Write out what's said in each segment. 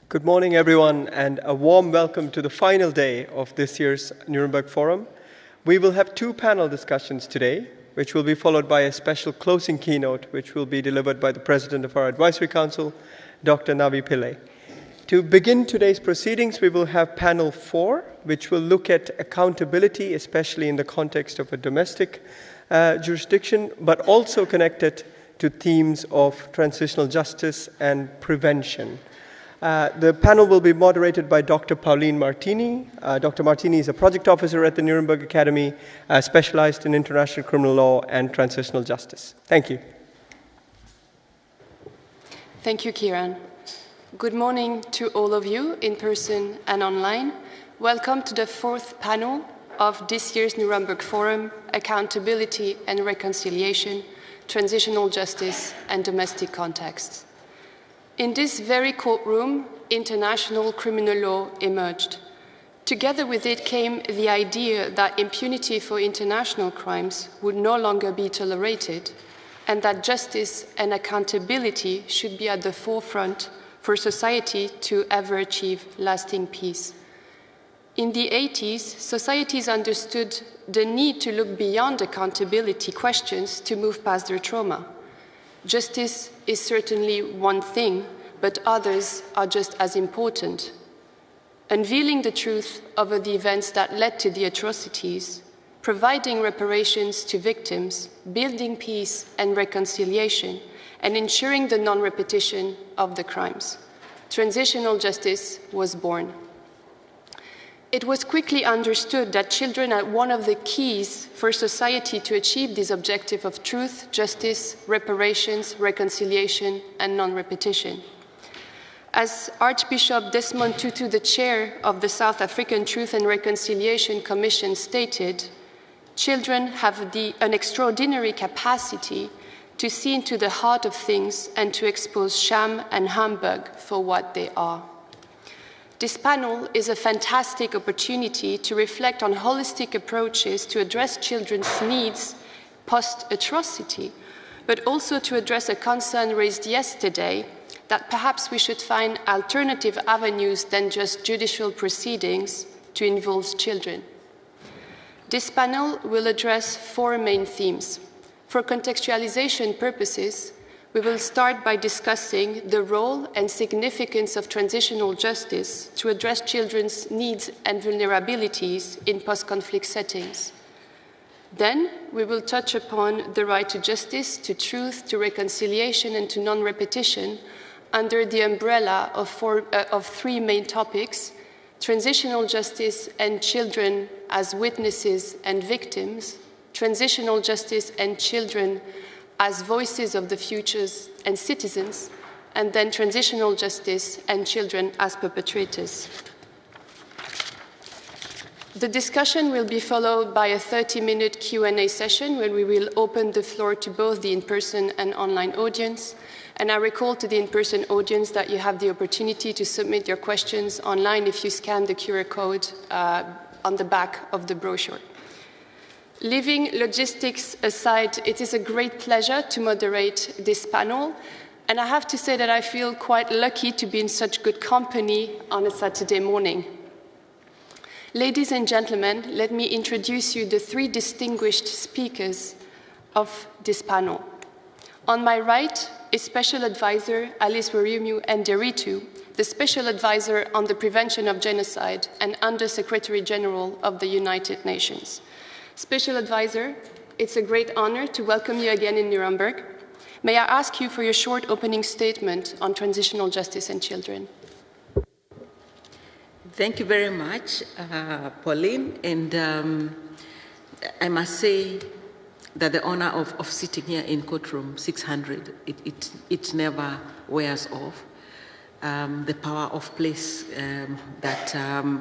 Good morning, everyone, and a warm welcome to the final day of this year's Nuremberg Forum. We will have two panel discussions today, which will be followed by a special closing keynote, which will be delivered by the President of our Advisory Council, Dr. Navi Pillai. To begin today's proceedings, we will have panel 4, which will look at accountability, especially in the context of a domestic jurisdiction, but also connected to themes of transitional justice and prevention. The panel will be moderated by Dr. Pauline Martini. Dr. Martini is a project officer at the Nuremberg Academy, specialized in international criminal law and transitional justice. Thank you. Thank you, Kiran. Good morning to all of you in person and online. Welcome to the fourth panel of this year's Nuremberg Forum, Accountability and Reconciliation, Transitional Justice and Domestic Contexts. In this very courtroom, international criminal law emerged. Together with it came the idea that impunity for international crimes would no longer be tolerated, and that justice and accountability should be at the forefront for society to ever achieve lasting peace. In the 80s, societies understood the need to look beyond accountability questions to move past their trauma. Justice is certainly one thing, but others are just as important. Unveiling the truth over the events that led to the atrocities, providing reparations to victims, building peace and reconciliation, and ensuring the non-repetition of the crimes. Transitional justice was born. It was quickly understood that children are one of the keys for society to achieve this objective of truth, justice, reparations, reconciliation, and non-repetition. As Archbishop Desmond Tutu, the chair of the South African Truth and Reconciliation Commission, stated, children have an extraordinary capacity to see into the heart of things and to expose sham and humbug for what they are. This panel is a fantastic opportunity to reflect on holistic approaches to address children's needs post-atrocity, but also to address a concern raised yesterday that perhaps we should find alternative avenues than just judicial proceedings to involve children. This panel will address 4 main themes. For contextualization purposes, we will start by discussing the role and significance of transitional justice to address children's needs and vulnerabilities in post-conflict settings. Then, we will touch upon the right to justice, to truth, to reconciliation, and to non-repetition under the umbrella of 3 main topics: transitional justice and children as witnesses and victims, transitional justice and children as voices of the futures and citizens, and then transitional justice and children as perpetrators. The discussion will be followed by a 30-minute Q&A session where we will open the floor to both the in-person and online audience. And I recall to the in-person audience that you have the opportunity to submit your questions online if you scan the QR code on the back of the brochure. Leaving logistics aside, it is a great pleasure to moderate this panel, and I have to say that I feel quite lucky to be in such good company on a Saturday morning. Ladies and gentlemen, let me introduce you the 3 distinguished speakers of this panel. On my right is Special Advisor Alice Wairimu Nderitu, the Special Advisor on the Prevention of Genocide and Under Secretary General of the United Nations. Special Advisor, it's a great honor to welcome you again in Nuremberg. May I ask you for your short opening statement on transitional justice and children? Thank you very much, Pauline. And I must say that the honor of sitting here in courtroom 600, it never wears off. The power of place that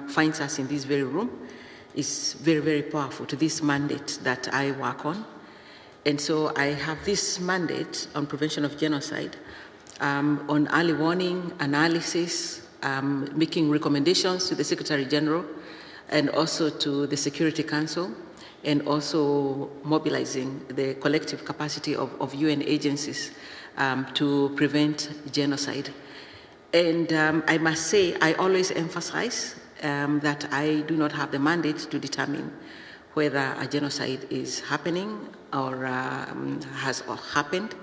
finds us in this very room is very, very powerful to this mandate that I work on. And so I have this mandate on prevention of genocide, on early warning, analysis, making recommendations to the Secretary General and also to the Security Council, and also mobilizing the collective capacity of UN agencies to prevent genocide. And I must say, I always emphasize that I do not have the mandate to determine whether a genocide is happening or has happened,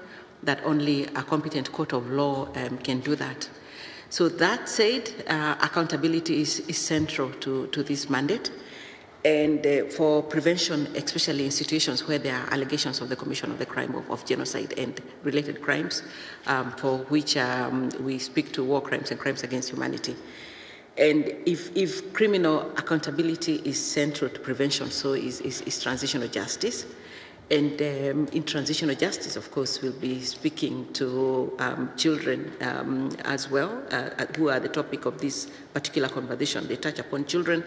that only a competent court of law can do that. So that said, accountability is central to this mandate. And for prevention, especially in situations where there are allegations of the commission of the crime of genocide and related crimes, for which we speak to war crimes and crimes against humanity. And if criminal accountability is central to prevention, so is transitional justice. And in transitional justice, of course, we'll be speaking to children as well, who are the topic of this particular conversation. They touch upon children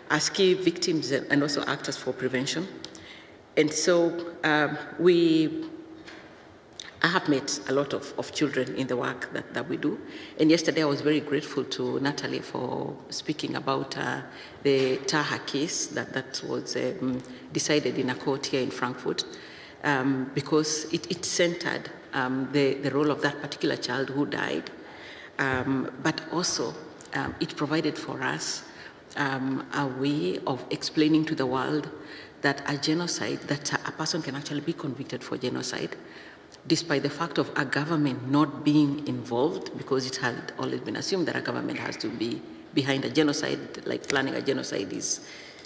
as key victims and also actors for prevention. And so I have met a lot of children in the work that we do. And yesterday I was very grateful to Natalie for speaking about the Taha case that was decided in a court here in Frankfurt, because it centered the role of that particular child who died, but also it provided for us a way of explaining to the world that a genocide, that a person can actually be convicted for genocide, despite the fact of a government not being involved, because it had always been assumed that a government has to be behind a genocide, like planning a genocide is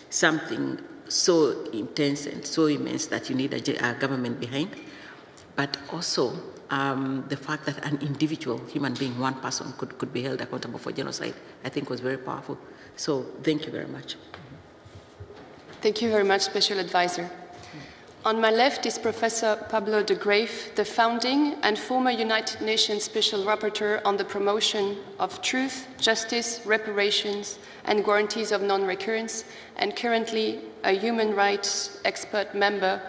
something so intense and so immense that you need a government behind. But also the fact that an individual human being, one person, could be held accountable for genocide, I think was very powerful. So thank you very much. Thank you very much, Special Advisor. On my left is Professor Pablo de Greiff, the founding and former United Nations Special Rapporteur on the promotion of truth, justice, reparations, and guarantees of non-recurrence, and currently a human rights expert member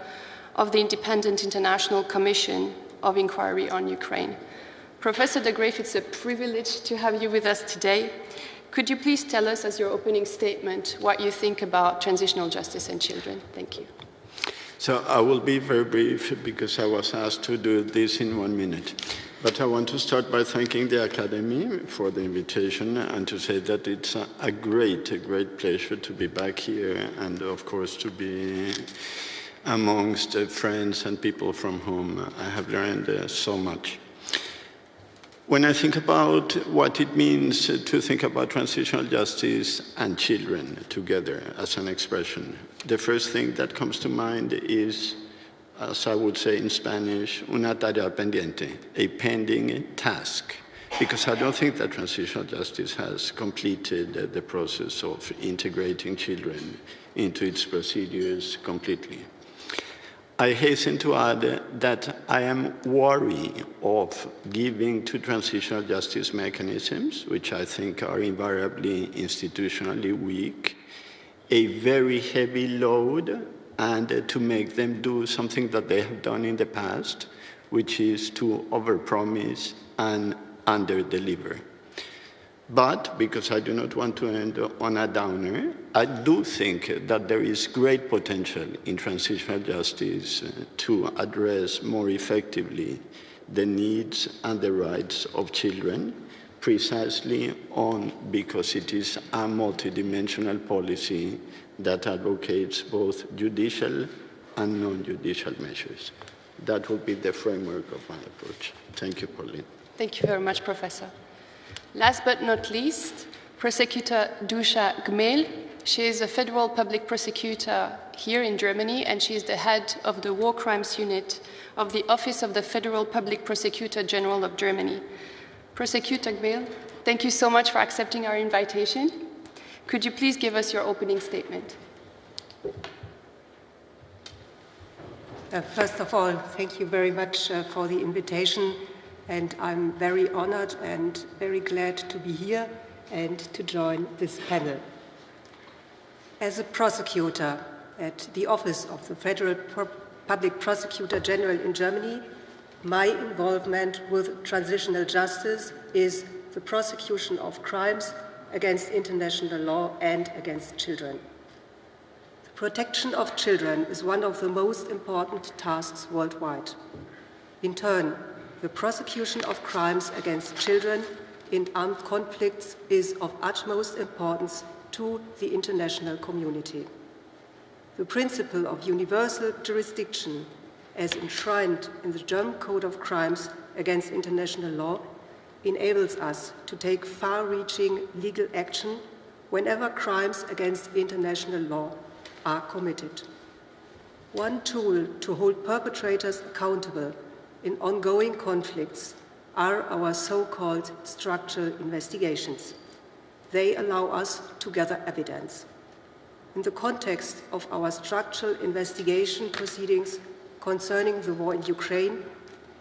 of the Independent International Commission of Inquiry on Ukraine. Professor de Greiff, it's a privilege to have you with us today. Could you please tell us, as your opening statement, what you think about transitional justice and children? Thank you. So I will be very brief because I was asked to do this in 1 minute. But I want to start by thanking the Academy for the invitation and to say that it's a great pleasure to be back here and, of course, to be amongst friends and people from whom I have learned so much. When I think about what it means to think about transitional justice and children together as an expression, the first thing that comes to mind is, as I would say in Spanish, una tarea pendiente, a pending task, because I don't think that transitional justice has completed the process of integrating children into its procedures completely. I hasten to add that I am wary of giving to transitional justice mechanisms, which I think are invariably institutionally weak, a very heavy load and to make them do something that they have done in the past, which is to overpromise and underdeliver. But, because I do not want to end on a downer, I do think that there is great potential in transitional justice to address more effectively the needs and the rights of children, precisely because it is a multidimensional policy that advocates both judicial and non-judicial measures. That will be the framework of my approach. Thank you, Pauline. Thank you very much, Professor. Last but not least, Prosecutor Duscha Gmel. She is a federal public prosecutor here in Germany, and she is the head of the War Crimes Unit of the Office of the Federal Public Prosecutor General of Germany. Prosecutor Gmel, thank you so much for accepting our invitation. Could you please give us your opening statement? First of all, thank you very much for the invitation. And I'm very honored and very glad to be here and to join this panel. As a prosecutor at the Office of the Federal Public Prosecutor General in Germany, my involvement with transitional justice is the prosecution of crimes against international law and against children. The protection of children is one of the most important tasks worldwide. In turn, the prosecution of crimes against children in armed conflicts is of utmost importance to the international community. The principle of universal jurisdiction, as enshrined in the German Code of Crimes against international law, enables us to take far-reaching legal action whenever crimes against international law are committed. One tool to hold perpetrators accountable in ongoing conflicts are our so-called structural investigations. They allow us to gather evidence. In the context of our structural investigation proceedings concerning the war in Ukraine,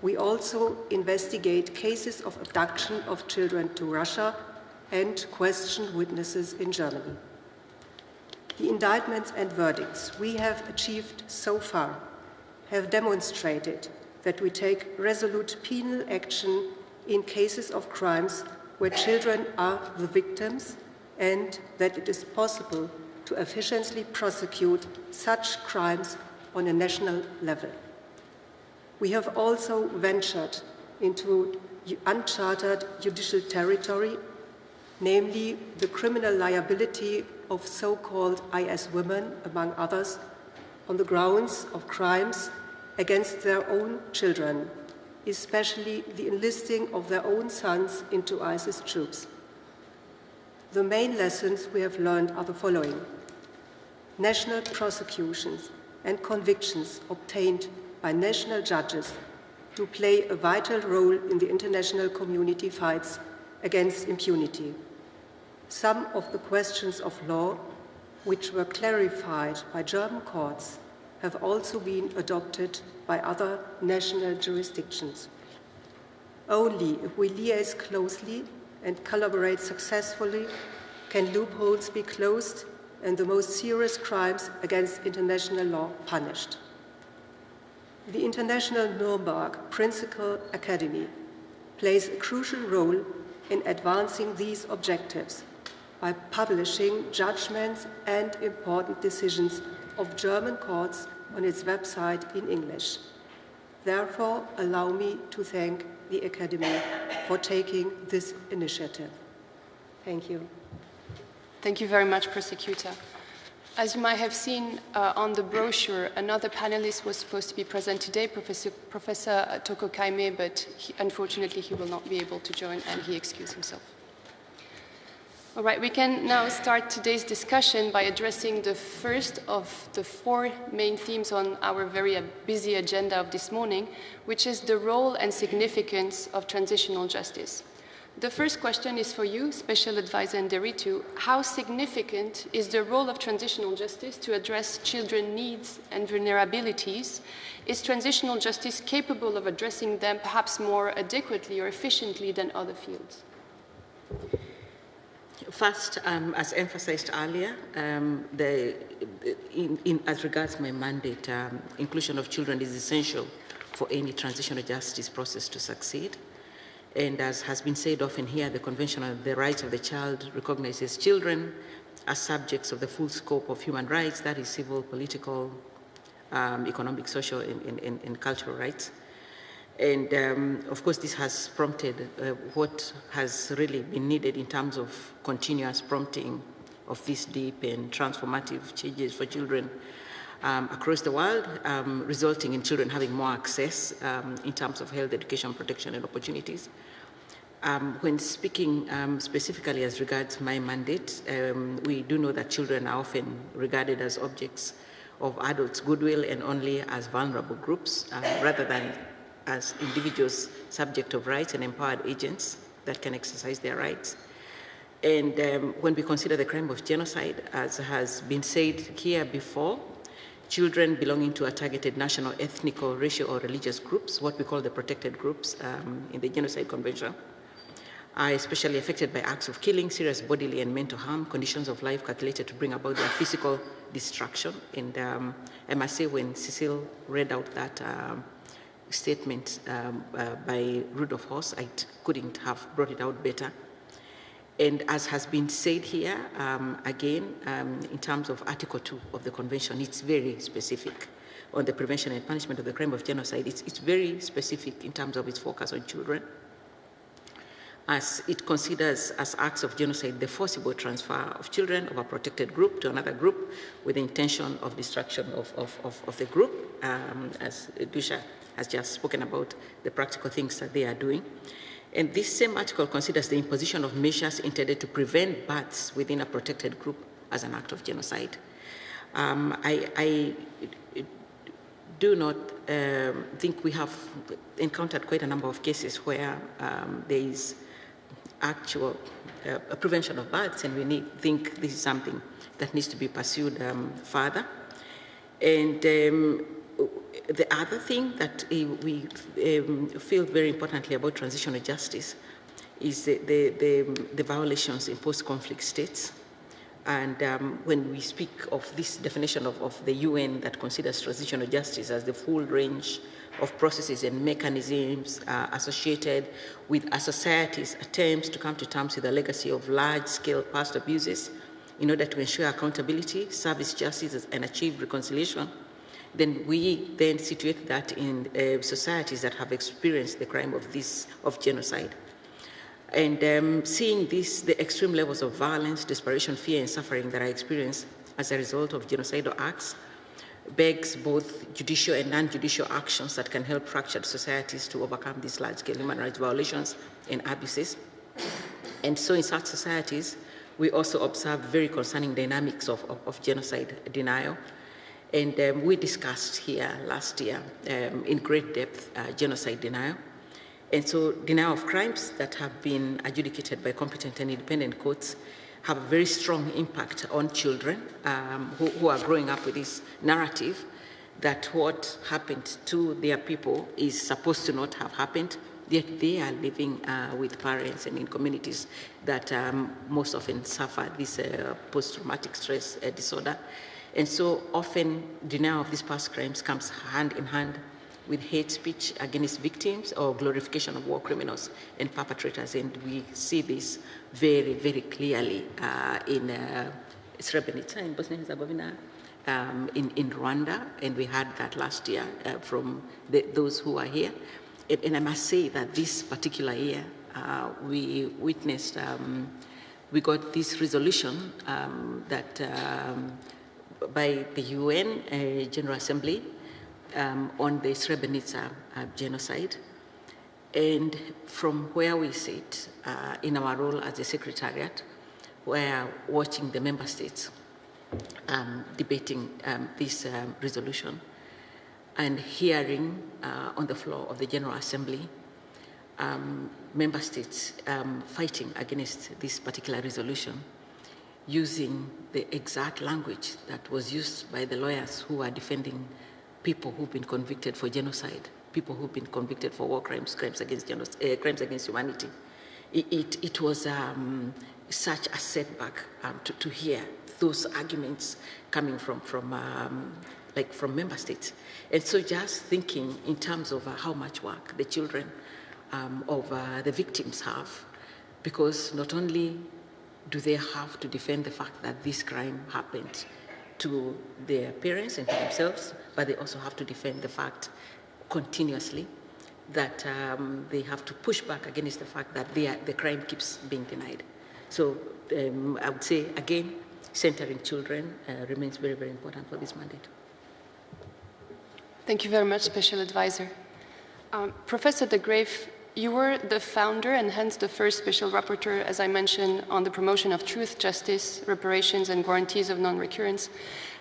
we also investigate cases of abduction of children to Russia and question witnesses in Germany. The indictments and verdicts we have achieved so far have demonstrated that we take resolute penal action in cases of crimes where children are the victims, and that it is possible to efficiently prosecute such crimes on a national level. We have also ventured into uncharted judicial territory, namely the criminal liability of so-called IS women, among others, on the grounds of crimes against their own children, especially the enlisting of their own sons into ISIS troops. The main lessons we have learned are the following. National prosecutions and convictions obtained by national judges do play a vital role in the international community fights against impunity. Some of the questions of law, which were clarified by German courts, have also been adopted by other national jurisdictions. Only if we liaise closely and collaborate successfully can loopholes be closed and the most serious crimes against international law punished. The International Nuremberg Principal Academy plays a crucial role in advancing these objectives by publishing judgments and important decisions of German courts on its website in English. Therefore, allow me to thank the Academy for taking this initiative. Thank you. Thank you very much, Prosecutor. As you might have seen on the brochure, another panelist was supposed to be present today, Professor Toko Kaime, but unfortunately he will not be able to join and he excused himself. All right, we can now start today's discussion by addressing the first of the four main themes on our very busy agenda of this morning, which is the role and significance of transitional justice. The first question is for you, Special Advisor Nderitu. How significant is the role of transitional justice to address children's needs and vulnerabilities? Is transitional justice capable of addressing them perhaps more adequately or efficiently than other fields? First, as emphasized earlier, as regards my mandate, inclusion of children is essential for any transitional justice process to succeed. And as has been said often here, the Convention on the Rights of the Child recognizes children as subjects of the full scope of human rights, that is civil, political, economic, social, and cultural rights. And of course, this has prompted what has really been needed in terms of continuous prompting of these deep and transformative changes for children across the world, resulting in children having more access in terms of health, education, protection, and opportunities. When speaking specifically as regards my mandate, we do know that children are often regarded as objects of adults' goodwill and only as vulnerable groups, rather than as individuals subject of rights and empowered agents that can exercise their rights. And when we consider the crime of genocide, as has been said here before, children belonging to a targeted national, ethnic, or racial or religious groups, what we call the protected groups in the Genocide Convention, are especially affected by acts of killing, serious bodily and mental harm, conditions of life calculated to bring about their physical destruction. And I must say, when Cecile read out that statement by Rudolf Hoss, I couldn't have brought it out better. And as has been said here, again, in terms of Article 2 of the Convention, it's very specific on the prevention and punishment of the crime of genocide. It's very specific in terms of its focus on children. as it considers as acts of genocide the forcible transfer of children of a protected group to another group with the intention of destruction of the group, as Duscha has just spoken about the practical things that they are doing. And this same article considers the imposition of measures intended to prevent births within a protected group as an act of genocide. I do not think we have encountered quite a number of cases where there is actual prevention of births, and we think this is something that needs to be pursued further. And the other thing that we feel very importantly about transitional justice is the violations in post-conflict states. And when we speak of this definition of the UN that considers transitional justice as the full range of processes and mechanisms associated with a society's attempts to come to terms with the legacy of large-scale past abuses in order to ensure accountability, service justice, and achieve reconciliation, then we then situate that in societies that have experienced the crime of genocide. And seeing the extreme levels of violence, desperation, fear, and suffering that are experienced as a result of genocidal acts begs both judicial and non-judicial actions that can help fractured societies to overcome these large-scale human rights violations and abuses. And so in such societies, we also observe very concerning dynamics of genocide denial. And we discussed here last year in great depth genocide denial. And so denial of crimes that have been adjudicated by competent and independent courts have a very strong impact on children who are growing up with this narrative that what happened to their people is supposed to not have happened, yet they are living with parents and in communities that most often suffer this post-traumatic stress disorder. And so often denial of these past crimes comes hand in hand with hate speech against victims or glorification of war criminals and perpetrators. And we see this very, very clearly in Srebrenica in Bosnia and Herzegovina, in Rwanda, and we had that last year from those who are here. And I must say that this particular year, we witnessed, we got this resolution that by the UN General Assembly on the Srebrenica genocide. And from where we sit in our role as a secretariat, we're watching the member states debating this resolution and hearing on the floor of the General Assembly member states fighting against this particular resolution using the exact language that was used by the lawyers who are defending people who've been convicted for genocide, people who've been convicted for war crimes, crimes against humanity. It was such a setback to hear those arguments coming from member states. And so just thinking in terms of how much work the children of the victims have, because not only do they have to defend the fact that this crime happened to their parents and to themselves, but they also have to defend the fact continuously that they have to push back against the fact that the crime keeps being denied. So I would say, again, centering children remains very, very important for this mandate. Thank you very much, Special Advisor. Professor de Greiff, you were the founder and hence the first Special Rapporteur, as I mentioned, on the promotion of truth, justice, reparations, and guarantees of non-recurrence.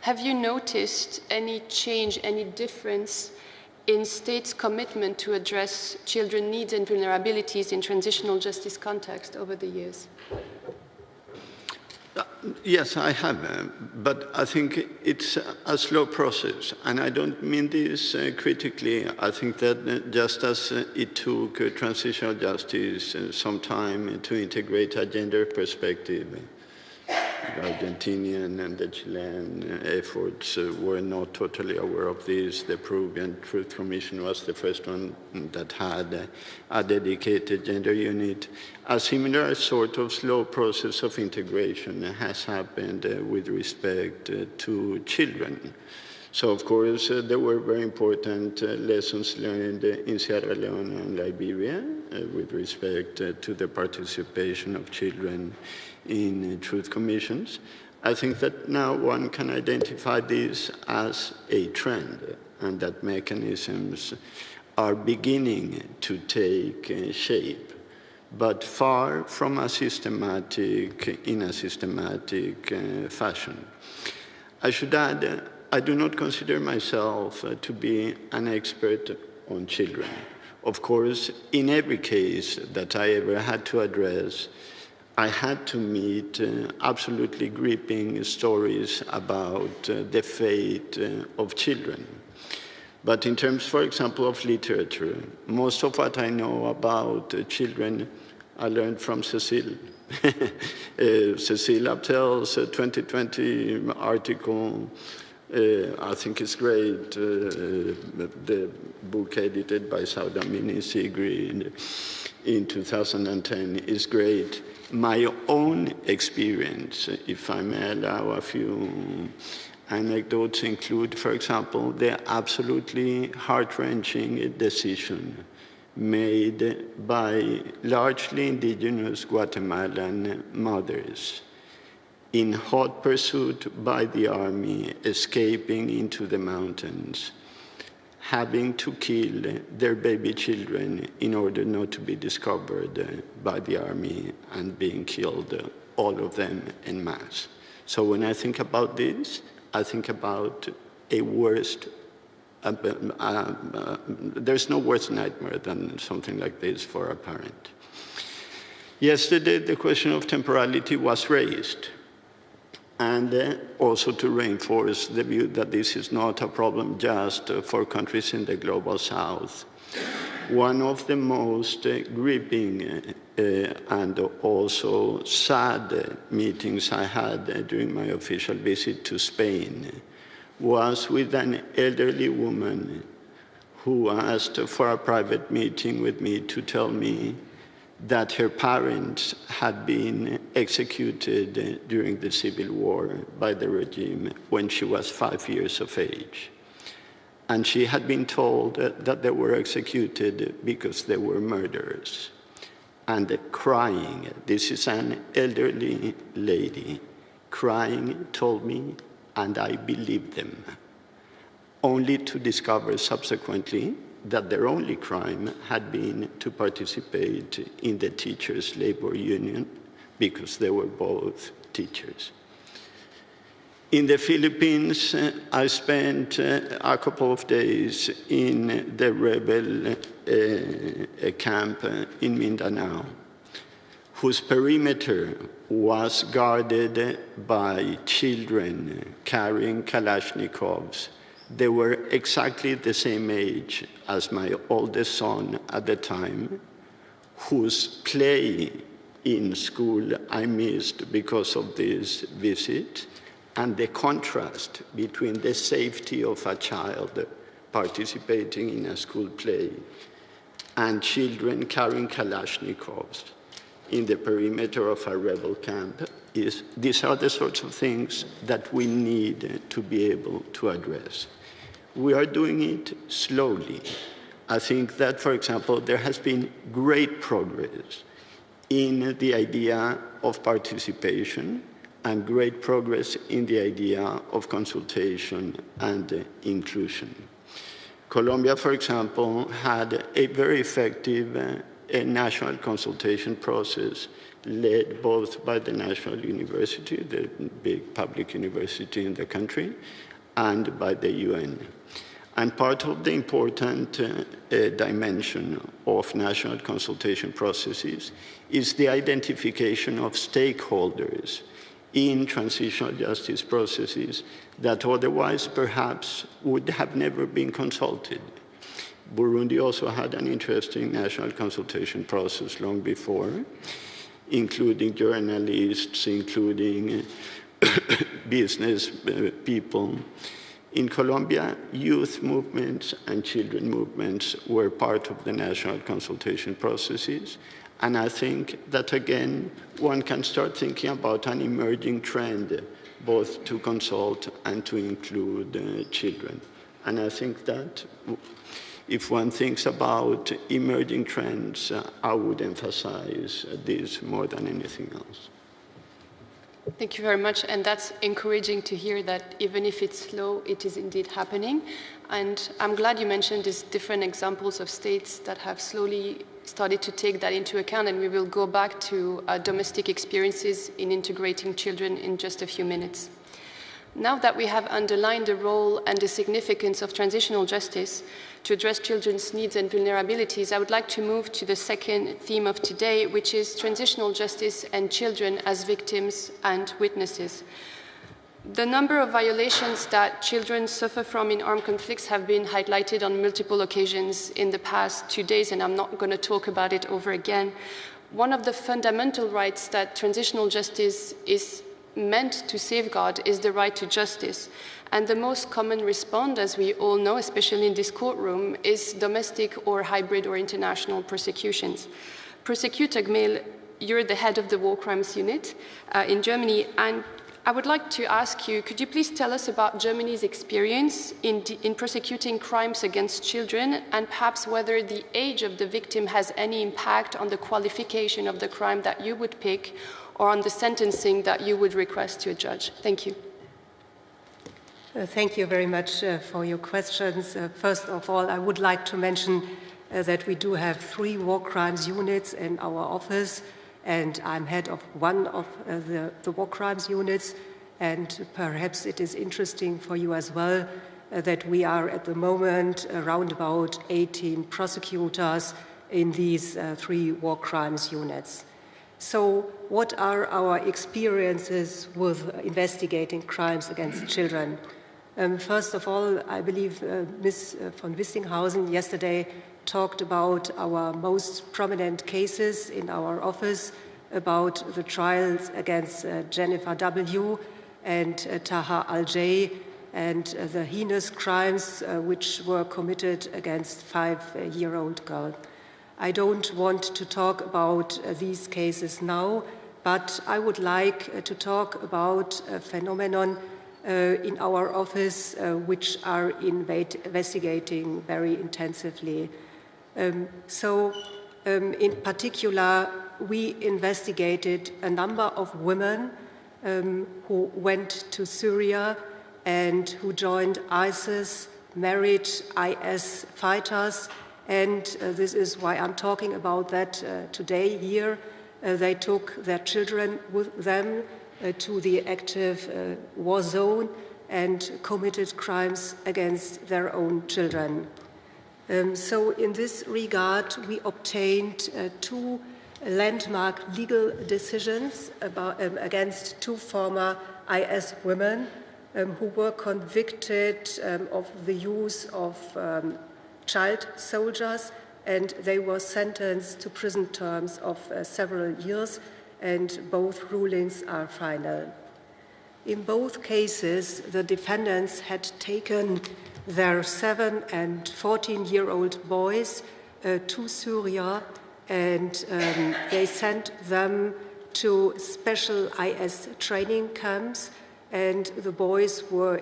Have you noticed any change, any difference in states' commitment to address children's needs and vulnerabilities in transitional justice context over the years? Yes, I have, but I think it's a slow process, and I don't mean this critically. I think that just as it took transitional justice some time to integrate a gender perspective, the Argentinian and the Chilean efforts were not totally aware of this. The Peruvian Truth Commission was the first one that had a dedicated gender unit. A similar sort of slow process of integration has happened with respect to children. So, of course, there were very important lessons learned in Sierra Leone and Liberia, with respect to the participation of children in truth commissions. I think that now one can identify this as a trend, and that mechanisms are beginning to take shape, but far from in a systematic fashion. I should add, I do not consider myself to be an expert on children. Of course, in every case that I ever had to address, I had to meet absolutely gripping stories about the fate of children. But in terms, for example, of literature, most of what I know about children I learned from Cecile. Cecile Abtel's 2020 article, I think it's great. The book edited by Saudamini Sigrid in 2010 is great. My own experience, if I may allow a few anecdotes, include, for example, the absolutely heart-wrenching decision made by largely indigenous Guatemalan mothers in hot pursuit by the army, escaping into the mountains, having to kill their baby children in order not to be discovered by the army and being killed, all of them en masse. So when I think about this, I think about a worst, there's no worse nightmare than something like this for a parent. Yesterday, the question of temporality was raised, and also to reinforce the view that this is not a problem just for countries in the global south. One of the most gripping and also sad meetings I had during my official visit to Spain was with an elderly woman who asked for a private meeting with me to tell me that her parents had been executed during the civil war by the regime when she was 5 years of age. And she had been told that they were executed because they were murderers. And crying, this is an elderly lady, crying, told me, and I believed them, only to discover subsequently that their only crime had been to participate in the teachers' labor union because they were both teachers. In the Philippines, I spent a couple of days in the rebel camp in Mindanao, whose perimeter was guarded by children carrying Kalashnikovs. They were exactly the same age as my oldest son at the time, whose play in school I missed because of this visit, and the contrast between the safety of a child participating in a school play and children carrying Kalashnikovs in the perimeter of a rebel camp these are the sorts of things that we need to be able to address. We are doing it slowly. I think that, for example, there has been great progress in the idea of participation and great progress in the idea of consultation and inclusion. Colombia, for example, had a very effective national consultation process led both by the National University, the big public university in the country, and by the UN. And part of the important dimension of national consultation processes is the identification of stakeholders in transitional justice processes that otherwise perhaps would have never been consulted. Burundi also had an interesting national consultation process long before, including journalists, including business people. In Colombia, youth movements and children movements were part of the national consultation processes. And I think that, again, one can start thinking about an emerging trend, both to consult and to include children. And I think that if one thinks about emerging trends, I would emphasize this more than anything else. Thank you very much, and that's encouraging to hear that even if it's slow, it is indeed happening. And I'm glad you mentioned these different examples of states that have slowly started to take that into account, and we will go back to domestic experiences in integrating children in just a few minutes. Now that we have underlined the role and the significance of transitional justice to address children's needs and vulnerabilities, I would like to move to the second theme of today, which is transitional justice and children as victims and witnesses. The number of violations that children suffer from in armed conflicts have been highlighted on multiple occasions in the past 2 days, and I'm not going to talk about it over again. One of the fundamental rights that transitional justice is meant to safeguard is the right to justice. And the most common response, as we all know, especially in this courtroom, is domestic or hybrid or international prosecutions. Prosecutor Gmel, you're the head of the War Crimes Unit in Germany, and I would like to ask you, could you please tell us about Germany's experience in prosecuting crimes against children, and perhaps whether the age of the victim has any impact on the qualification of the crime that you would pick, or on the sentencing that you would request to a judge? Thank you. Thank you very much for your questions. First of all, I would like to mention that we do have 3 war crimes units in our office, and I'm head of one of the war crimes units, and perhaps it is interesting for you as well that we are at the moment around about 18 prosecutors in these 3 war crimes units. So what are our experiences with investigating crimes against children? First of all, I believe Ms. von Wissinghausen yesterday talked about our most prominent cases in our office, about the trials against Jennifer W. and Taha Al-Jay, and the heinous crimes which were committed against a 5-year-old girl. I don't want to talk about these cases now, but I would like to talk about a phenomenon in our office which are investigating very intensively. In particular, we investigated a number of women who went to Syria and who joined ISIS, married IS fighters, and this is why I'm talking about that today here. They took their children with them to the active war zone and committed crimes against their own children. So in this regard, we obtained 2 landmark legal decisions against 2 former IS women who were convicted of the use of child soldiers, and they were sentenced to prison terms of several years, and both rulings are final. In both cases, the defendants had taken their 7- and 14-year-old boys to Syria, and they sent them to special IS training camps, and the boys were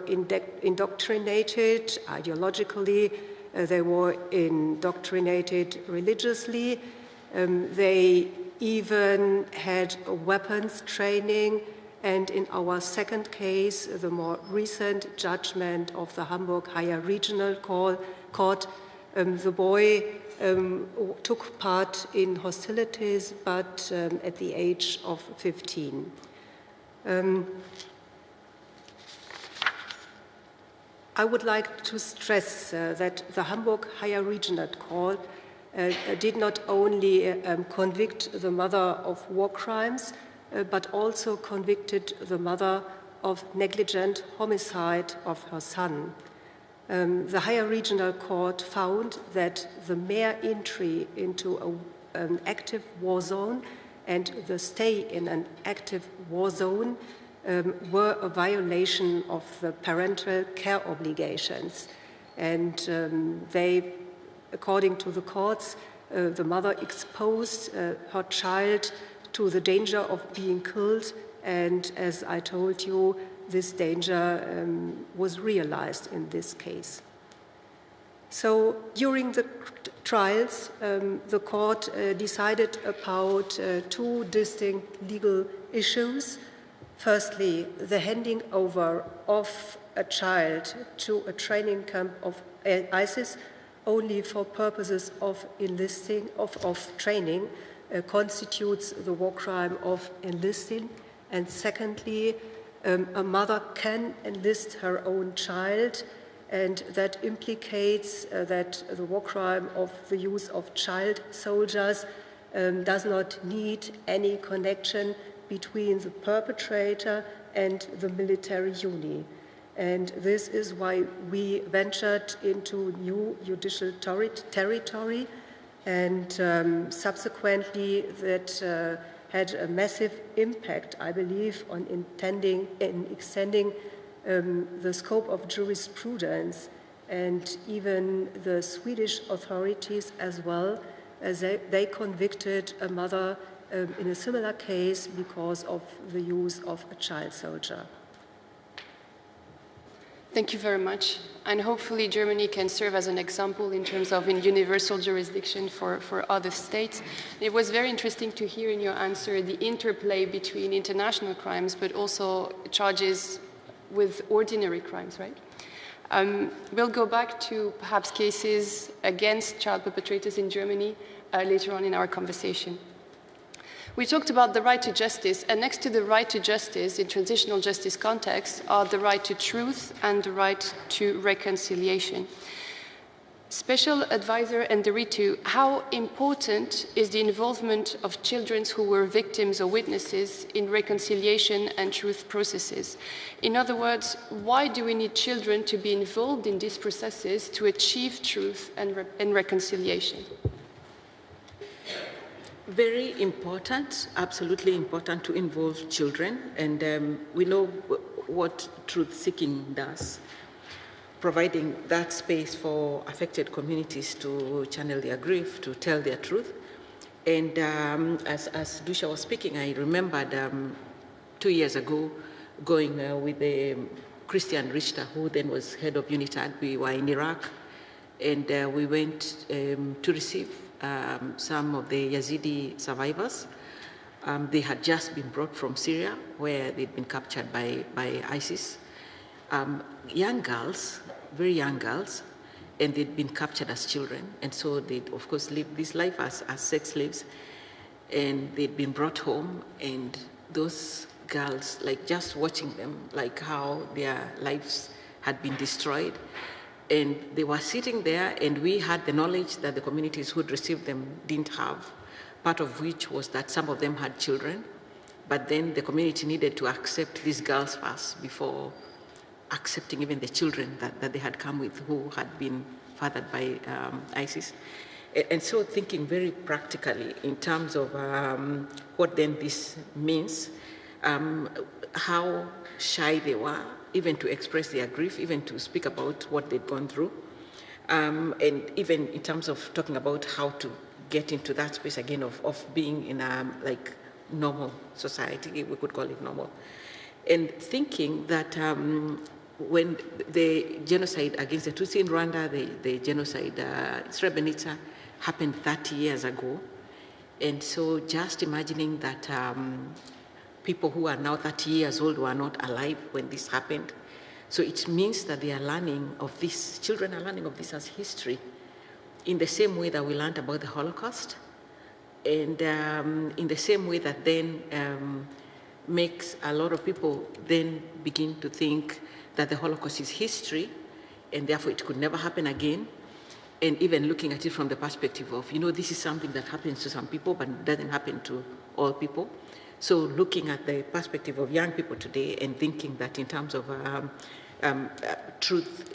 indoctrinated ideologically, they were indoctrinated religiously, they even had weapons training, and in our second case, the more recent judgment of the Hamburg Higher Regional Court, the boy took part in hostilities, but at the age of 15. I would like to stress that the Hamburg Higher Regional Court did not only convict the mother of war crimes, but also convicted the mother of negligent homicide of her son. The Higher Regional Court found that the mere entry into an active war zone and the stay in an active war zone were a violation of the parental care obligations. And they, according to the courts, the mother exposed her child to the danger of being killed, and as I told you, this danger was realized in this case. So during the trials, the court decided about two distinct legal issues. Firstly, the handing over of a child to a training camp of ISIS only for purposes of enlisting, of training, constitutes the war crime of enlisting. And secondly, a mother can enlist her own child, and that implicates that the war crime of the use of child soldiers does not need any connection between the perpetrator and the military unit. And this is why we ventured into new judicial territory, and subsequently that had a massive impact, I believe, on extending the scope of jurisprudence, and even the Swedish authorities as well, as they convicted a mother in a similar case because of the use of a child soldier. Thank you very much. And hopefully Germany can serve as an example in terms of universal jurisdiction for other states. It was very interesting to hear in your answer the interplay between international crimes, but also charges with ordinary crimes, right? We'll go back to perhaps cases against child perpetrators in Germany later on in our conversation. We talked about the right to justice, and next to the right to justice in transitional justice context are the right to truth and the right to reconciliation. Special Advisor Nderitu, how important is the involvement of children who were victims or witnesses in reconciliation and truth processes? In other words, why do we need children to be involved in these processes to achieve truth and reconciliation? Very important, absolutely important to involve children, and we know what truth-seeking does, providing that space for affected communities to channel their grief, to tell their truth. And as Duscha was speaking, I remembered 2 years ago going with Christian Richter, who then was head of UNITAD. We were in Iraq, and we went to receive some of the Yazidi survivors. They had just been brought from Syria, where they'd been captured by ISIS. Young girls, very young girls, and they'd been captured as children. And so they'd, of course, lived this life as sex slaves. And they'd been brought home, and those girls, like just watching them, like how their lives had been destroyed. And they were sitting there, and we had the knowledge that the communities who'd received them didn't have, part of which was that some of them had children, but then the community needed to accept these girls first before accepting even the children that they had come with who had been fathered by ISIS. And so thinking very practically in terms of what then this means, how shy they were, even to express their grief, even to speak about what they'd gone through, and even in terms of talking about how to get into that space again of being in a like normal society, we could call it normal, and thinking that when the genocide against the Tutsi in Rwanda, the genocide Srebrenica happened 30 years ago, and so just imagining that people who are now 30 years old were not alive when this happened. So it means that they are learning of this, children are learning of this as history in the same way that we learned about the Holocaust, and in the same way that then makes a lot of people then begin to think that the Holocaust is history and therefore it could never happen again. And even looking at it from the perspective of, you know, this is something that happens to some people but doesn't happen to all people. So looking at the perspective of young people today and thinking that in terms of truth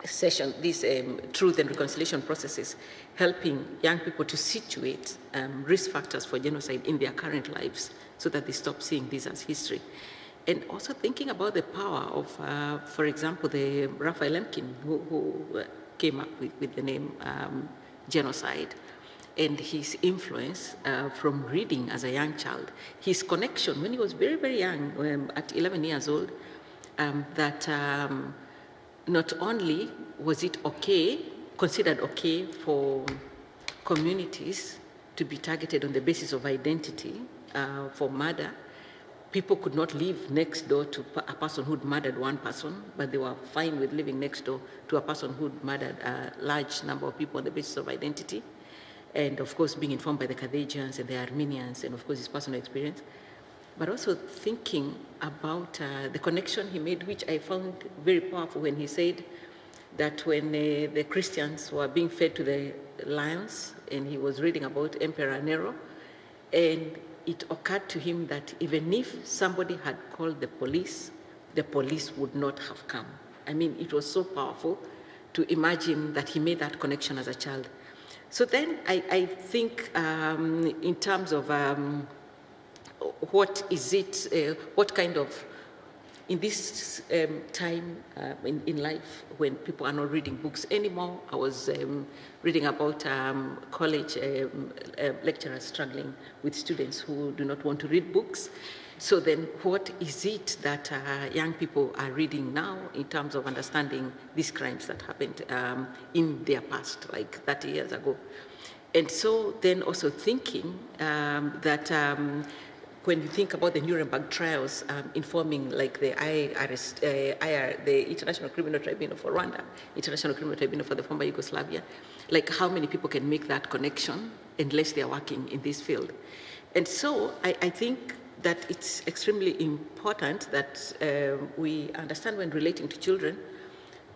session, these truth and reconciliation processes, helping young people to situate risk factors for genocide in their current lives so that they stop seeing this as history. And also thinking about the power of, for example, the Raphael Lemkin, who came up with the name genocide, and his influence from reading as a young child, his connection when he was very, very young, at 11 years old, that not only was it okay, considered okay for communities to be targeted on the basis of identity for murder? People could not live next door to a person who'd murdered one person, but they were fine with living next door to a person who'd murdered a large number of people on the basis of identity. And of course, being informed by the Carthaginians and the Armenians, and of course his personal experience. But also thinking about the connection he made, which I found very powerful, when he said that when the Christians were being fed to the lions, and he was reading about Emperor Nero, and it occurred to him that even if somebody had called the police would not have come. I mean, it was so powerful to imagine that he made that connection as a child. So then I think in terms of what is it, what kind of, in this time in life when people are not reading books anymore, I was reading about college lecturers struggling with students who do not want to read books. So then what is it that young people are reading now in terms of understanding these crimes that happened in their past, like 30 years ago? And so then also thinking that when you think about the Nuremberg trials informing like the the International Criminal Tribunal for Rwanda, International Criminal Tribunal for the former Yugoslavia, like how many people can make that connection unless they are working in this field? And so I think that it's extremely important that we understand when relating to children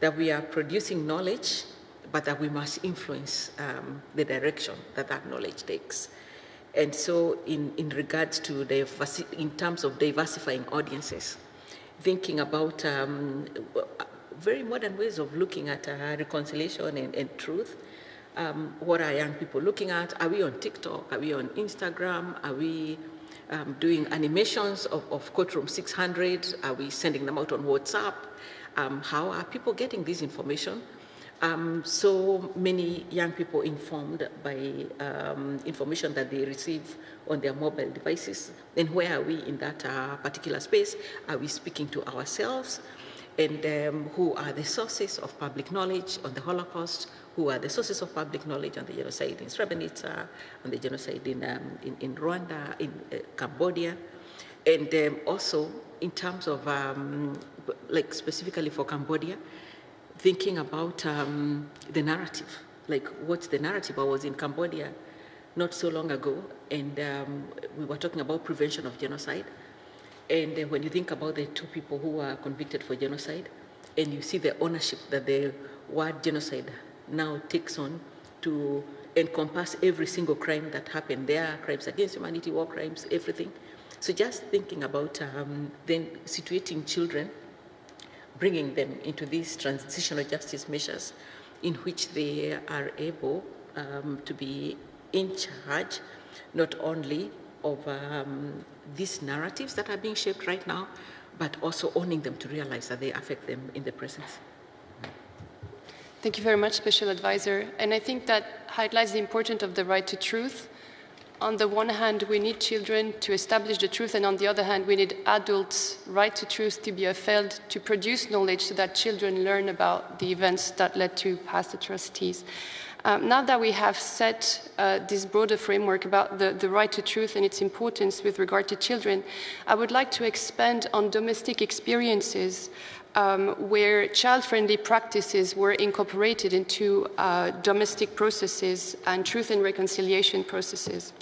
that we are producing knowledge, but that we must influence the direction that that knowledge takes. And so in regards to in terms of diversifying audiences, thinking about very modern ways of looking at reconciliation and truth. What are young people looking at? Are we on TikTok? Are we on Instagram? Are we doing animations of Courtroom 600? Are we sending them out on WhatsApp? How are people getting this information? So many young people informed by information that they receive on their mobile devices. Then where are we in that particular space? Are we speaking to ourselves? And who are the sources of public knowledge on the Holocaust? Who are the sources of public knowledge on the genocide in Srebrenica, on the genocide in Rwanda, in Cambodia? And also in terms of, like specifically for Cambodia, thinking about the narrative, like what's the narrative? I was in Cambodia not so long ago, and we were talking about prevention of genocide. And when you think about the two people who were convicted for genocide, and you see the ownership that the word genocide now takes on to encompass every single crime that happened there, crimes against humanity, war crimes, everything. So just thinking about then situating children, bringing them into these transitional justice measures in which they are able to be in charge, not only of these narratives that are being shaped right now, but also owning them to realize that they affect them in the present. Thank you very much, Special Advisor. And I think that highlights the importance of the right to truth. On the one hand, we need children to establish the truth, and on the other hand, we need adults' right to truth to be upheld, to produce knowledge so that children learn about the events that led to past atrocities. Now that we have set this broader framework about the right to truth and its importance with regard to children, I would like to expand on domestic experiences where child-friendly practices were incorporated into domestic processes and truth and reconciliation processes.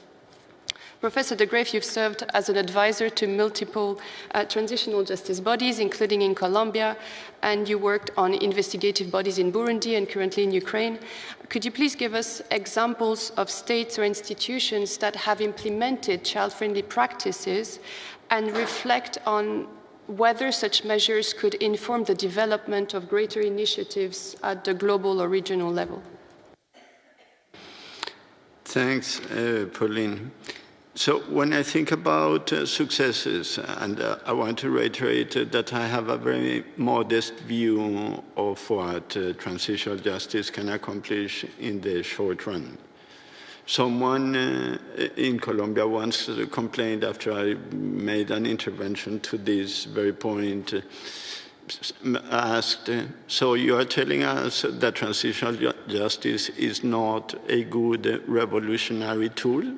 Professor de Greiff, you've served as an advisor to multiple transitional justice bodies, including in Colombia, and you worked on investigative bodies in Burundi and currently in Ukraine. Could you please give us examples of states or institutions that have implemented child-friendly practices and reflect on whether such measures could inform the development of greater initiatives at the global or regional level? Thanks, Pauline. So when I think about successes, and I want to reiterate that I have a very modest view of what transitional justice can accomplish in the short run. Someone in Colombia once complained after I made an intervention to this very point asked, so you are telling us that transitional justice is not a good revolutionary tool?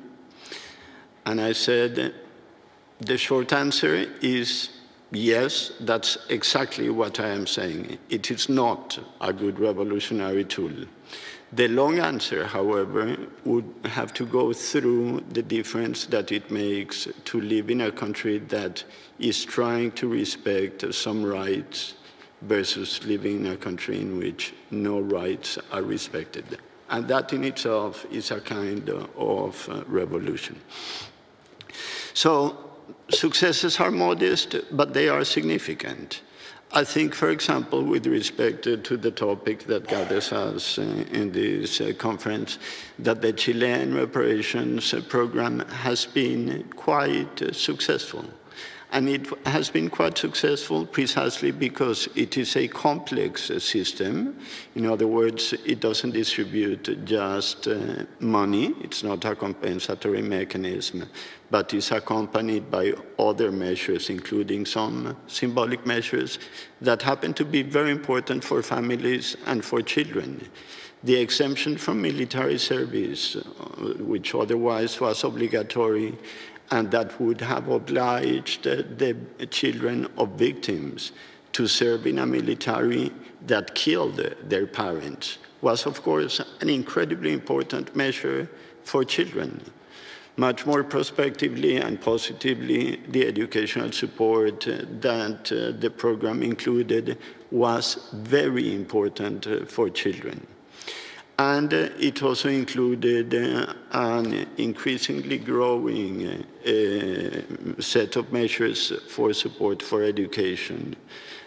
And I said, the short answer is yes, that's exactly what I am saying. It is not a good revolutionary tool. The long answer, however, would have to go through the difference that it makes to live in a country that is trying to respect some rights versus living in a country in which no rights are respected. And that in itself is a kind of revolution. So successes are modest, but they are significant. I think, for example, with respect to the topic that gathers us in this conference, that the Chilean reparations program has been quite successful. And it has been quite successful precisely because it is a complex system. In other words, it doesn't distribute just money. It's not a compensatory mechanism, but is accompanied by other measures, including some symbolic measures that happen to be very important for families and for children. The exemption from military service, which otherwise was obligatory, and that would have obliged the children of victims to serve in a military that killed their parents, was, of course, an incredibly important measure for children. Much more prospectively and positively, the educational support that the program included was very important for children. And it also included an increasingly growing set of measures for support for education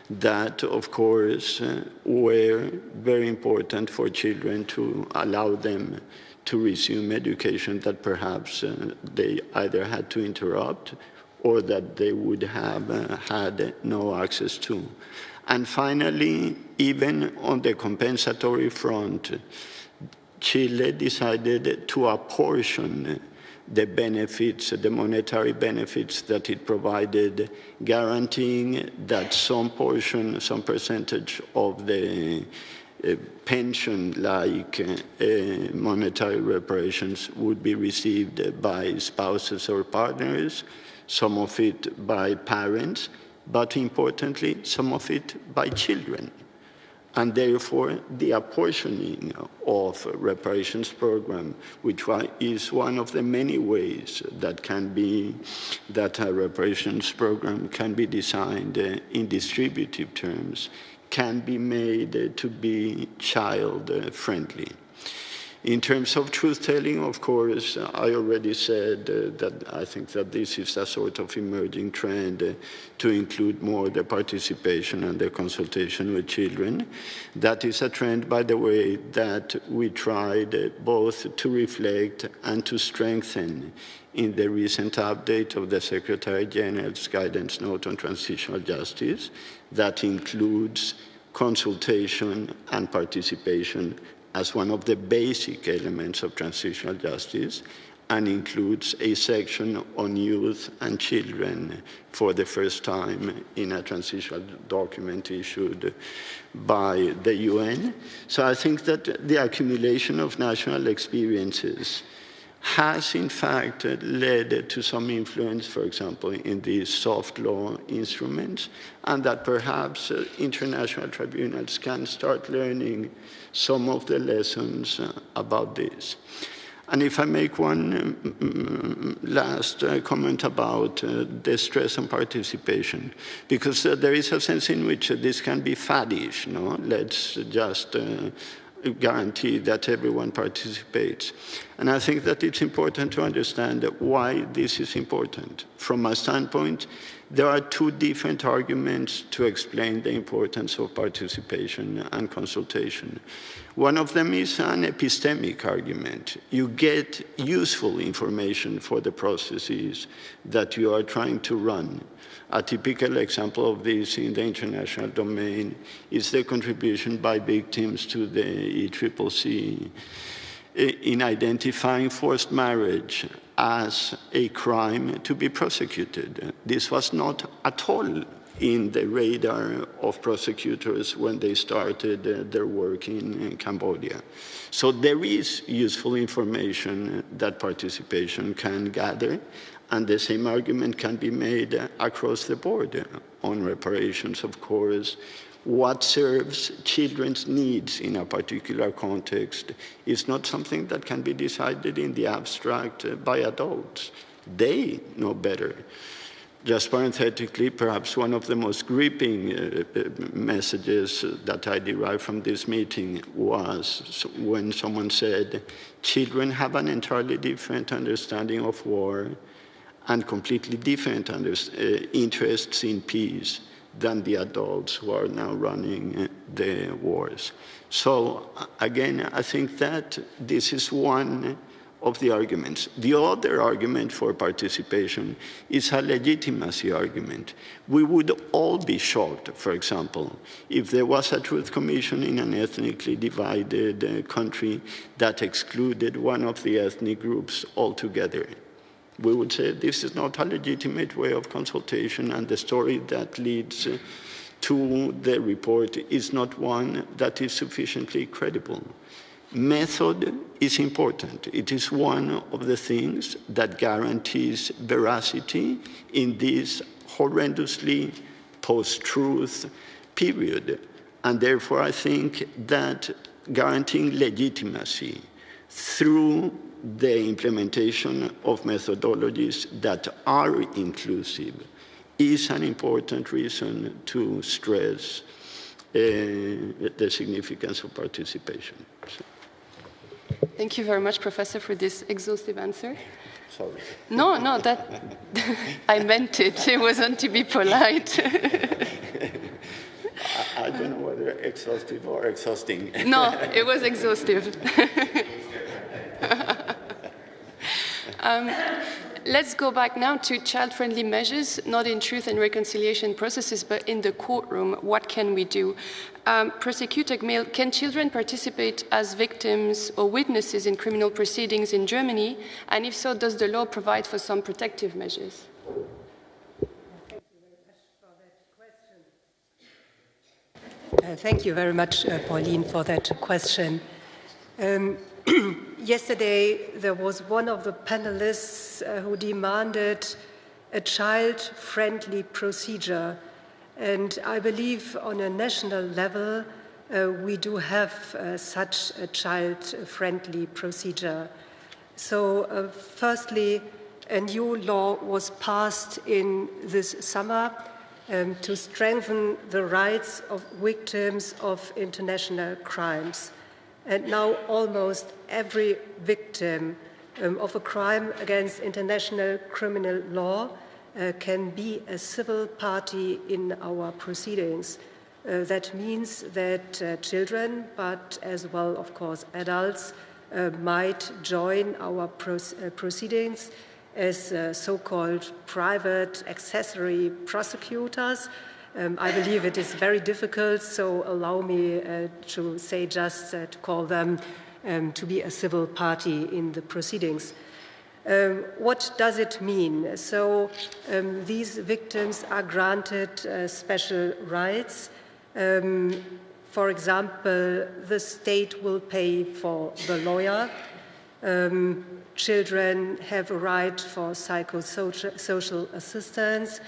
that, of course, were very important for children to allow them to resume education that perhaps they either had to interrupt or that they would have had no access to. And finally, even on the compensatory front, Chile decided to apportion the benefits, the monetary benefits that it provided, guaranteeing that some portion, some percentage of the pension-like monetary reparations would be received by spouses or partners, some of it by parents, but importantly, some of it by children. And therefore, the apportioning of a reparations program, which is one of the many ways that a reparations program can be designed in distributive terms, can be made to be child-friendly. In terms of truth-telling, of course, I already said that I think that this is a sort of emerging trend to include more the participation and the consultation with children. That is a trend, by the way, that we tried both to reflect and to strengthen in the recent update of the Secretary General's guidance note on transitional justice that includes consultation and participation as one of the basic elements of transitional justice, and includes a section on youth and children for the first time in a transitional document issued by the UN. So I think that the accumulation of national experiences has in fact led to some influence, for example, in these soft law instruments, and that perhaps international tribunals can start learning some of the lessons about this. And if I make one last comment about the stress on participation, because there is a sense in which this can be faddish, no? Let's just guarantee that everyone participates. And I think that it's important to understand why this is important. From my standpoint, there are two different arguments to explain the importance of participation and consultation. One of them is an epistemic argument. You get useful information for the processes that you are trying to run. A typical example of this in the international domain is the contribution by victims to the ECCC in identifying forced marriage as a crime to be prosecuted. This was not at all in the radar of prosecutors when they started their work in Cambodia. So there is useful information that participation can gather, and the same argument can be made across the board on reparations, of course. What serves children's needs in a particular context is not something that can be decided in the abstract by adults. They know better. Just parenthetically, perhaps one of the most gripping messages that I derived from this meeting was when someone said, children have an entirely different understanding of war and completely different interests in peace than the adults who are now running the wars. So again, I think that this is one of the arguments. The other argument for participation is a legitimacy argument. We would all be shocked, for example, if there was a truth commission in an ethnically divided country that excluded one of the ethnic groups altogether. We would say this is not a legitimate way of consultation, and the story that leads to the report is not one that is sufficiently credible. Method is important. It is one of the things that guarantees veracity in this horrendously post-truth period. And therefore, I think that guaranteeing legitimacy through the implementation of methodologies that are inclusive is an important reason to stress the significance of participation. So. Thank you very much, Professor, for this exhaustive answer. Sorry. No, that I meant it. It wasn't to be polite. I don't know whether exhaustive or exhausting. No, it was exhaustive. Let's go back now to child-friendly measures, not in truth and reconciliation processes, but in the courtroom. What can we do? Prosecutor Gmel, can children participate as victims or witnesses in criminal proceedings in Germany? And if so, does the law provide for some protective measures? Thank you very much, Pauline, for that question. Yesterday, there was one of the panelists who demanded a child-friendly procedure. And I believe on a national level, we do have such a child-friendly procedure. So firstly, a new law was passed in this summer to strengthen the rights of victims of international crimes. And now almost every victim of a crime against international criminal law can be a civil party in our proceedings. That means that children, but as well, of course, adults, might join our proceedings as so-called private accessory prosecutors. I believe it is very difficult, so allow me to say just to call them to be a civil party in the proceedings. What does it mean? So these victims are granted special rights. For example, the state will pay for the lawyer. Children have a right for psychosocial assistance.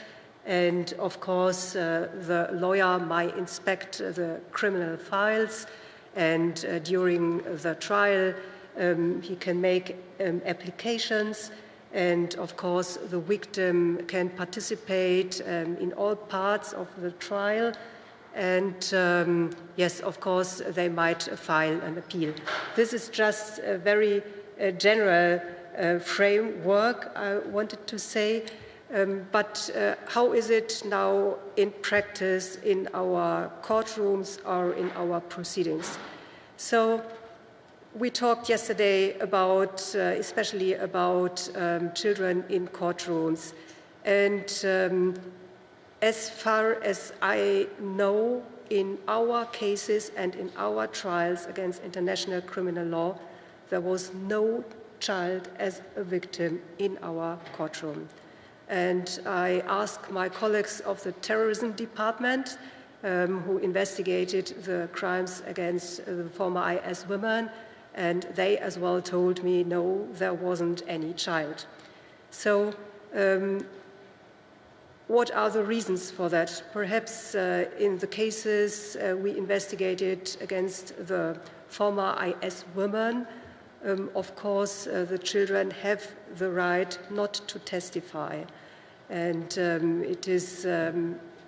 And of course, the lawyer might inspect the criminal files, and during the trial, he can make applications. And of course, the victim can participate in all parts of the trial. And yes, of course, they might file an appeal. This is just a very general framework I wanted to say. But how is it now in practice in our courtrooms or in our proceedings? So we talked yesterday about, especially about children in courtrooms. And as far as I know, in our cases and in our trials against international criminal law, there was no child as a victim in our courtroom. And I asked my colleagues of the terrorism department who investigated the crimes against the former IS women, and they as well told me, no, there wasn't any child. So what are the reasons for that? Perhaps in the cases we investigated against the former IS women, of course, the children have the right not to testify. And it is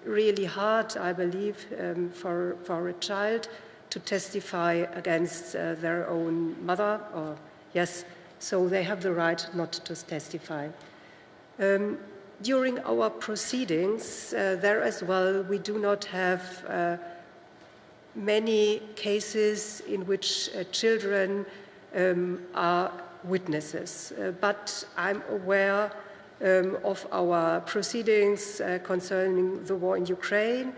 really hard, I believe, for a child to testify against their own mother, or yes, so they have the right not to testify. During our proceedings, there as well, we do not have many cases in which children are witnesses, but I'm aware of our proceedings concerning the war in Ukraine,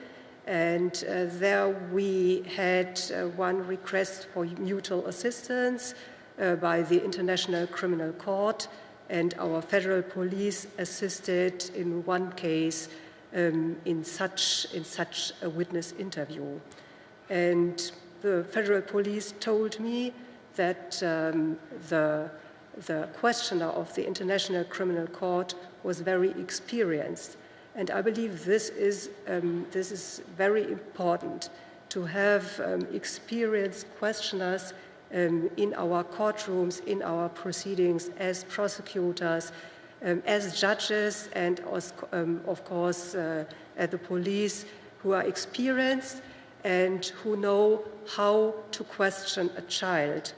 and there we had one request for mutual assistance by the International Criminal Court, and our federal police assisted in one case in such a witness interview. And the federal police told me that the questioner of the International Criminal Court was very experienced. And I believe this is very important, to have experienced questioners in our courtrooms, in our proceedings, as prosecutors, as judges, and of course at the police, who are experienced and who know how to question a child.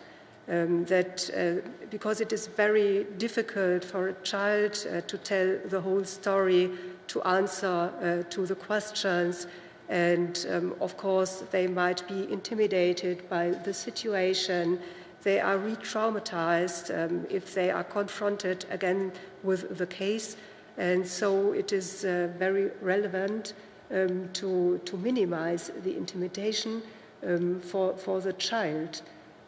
Because it is very difficult for a child to tell the whole story, to answer to the questions, and of course they might be intimidated by the situation. They are re-traumatized if they are confronted again with the case, and so it is very relevant to minimize the intimidation for the child.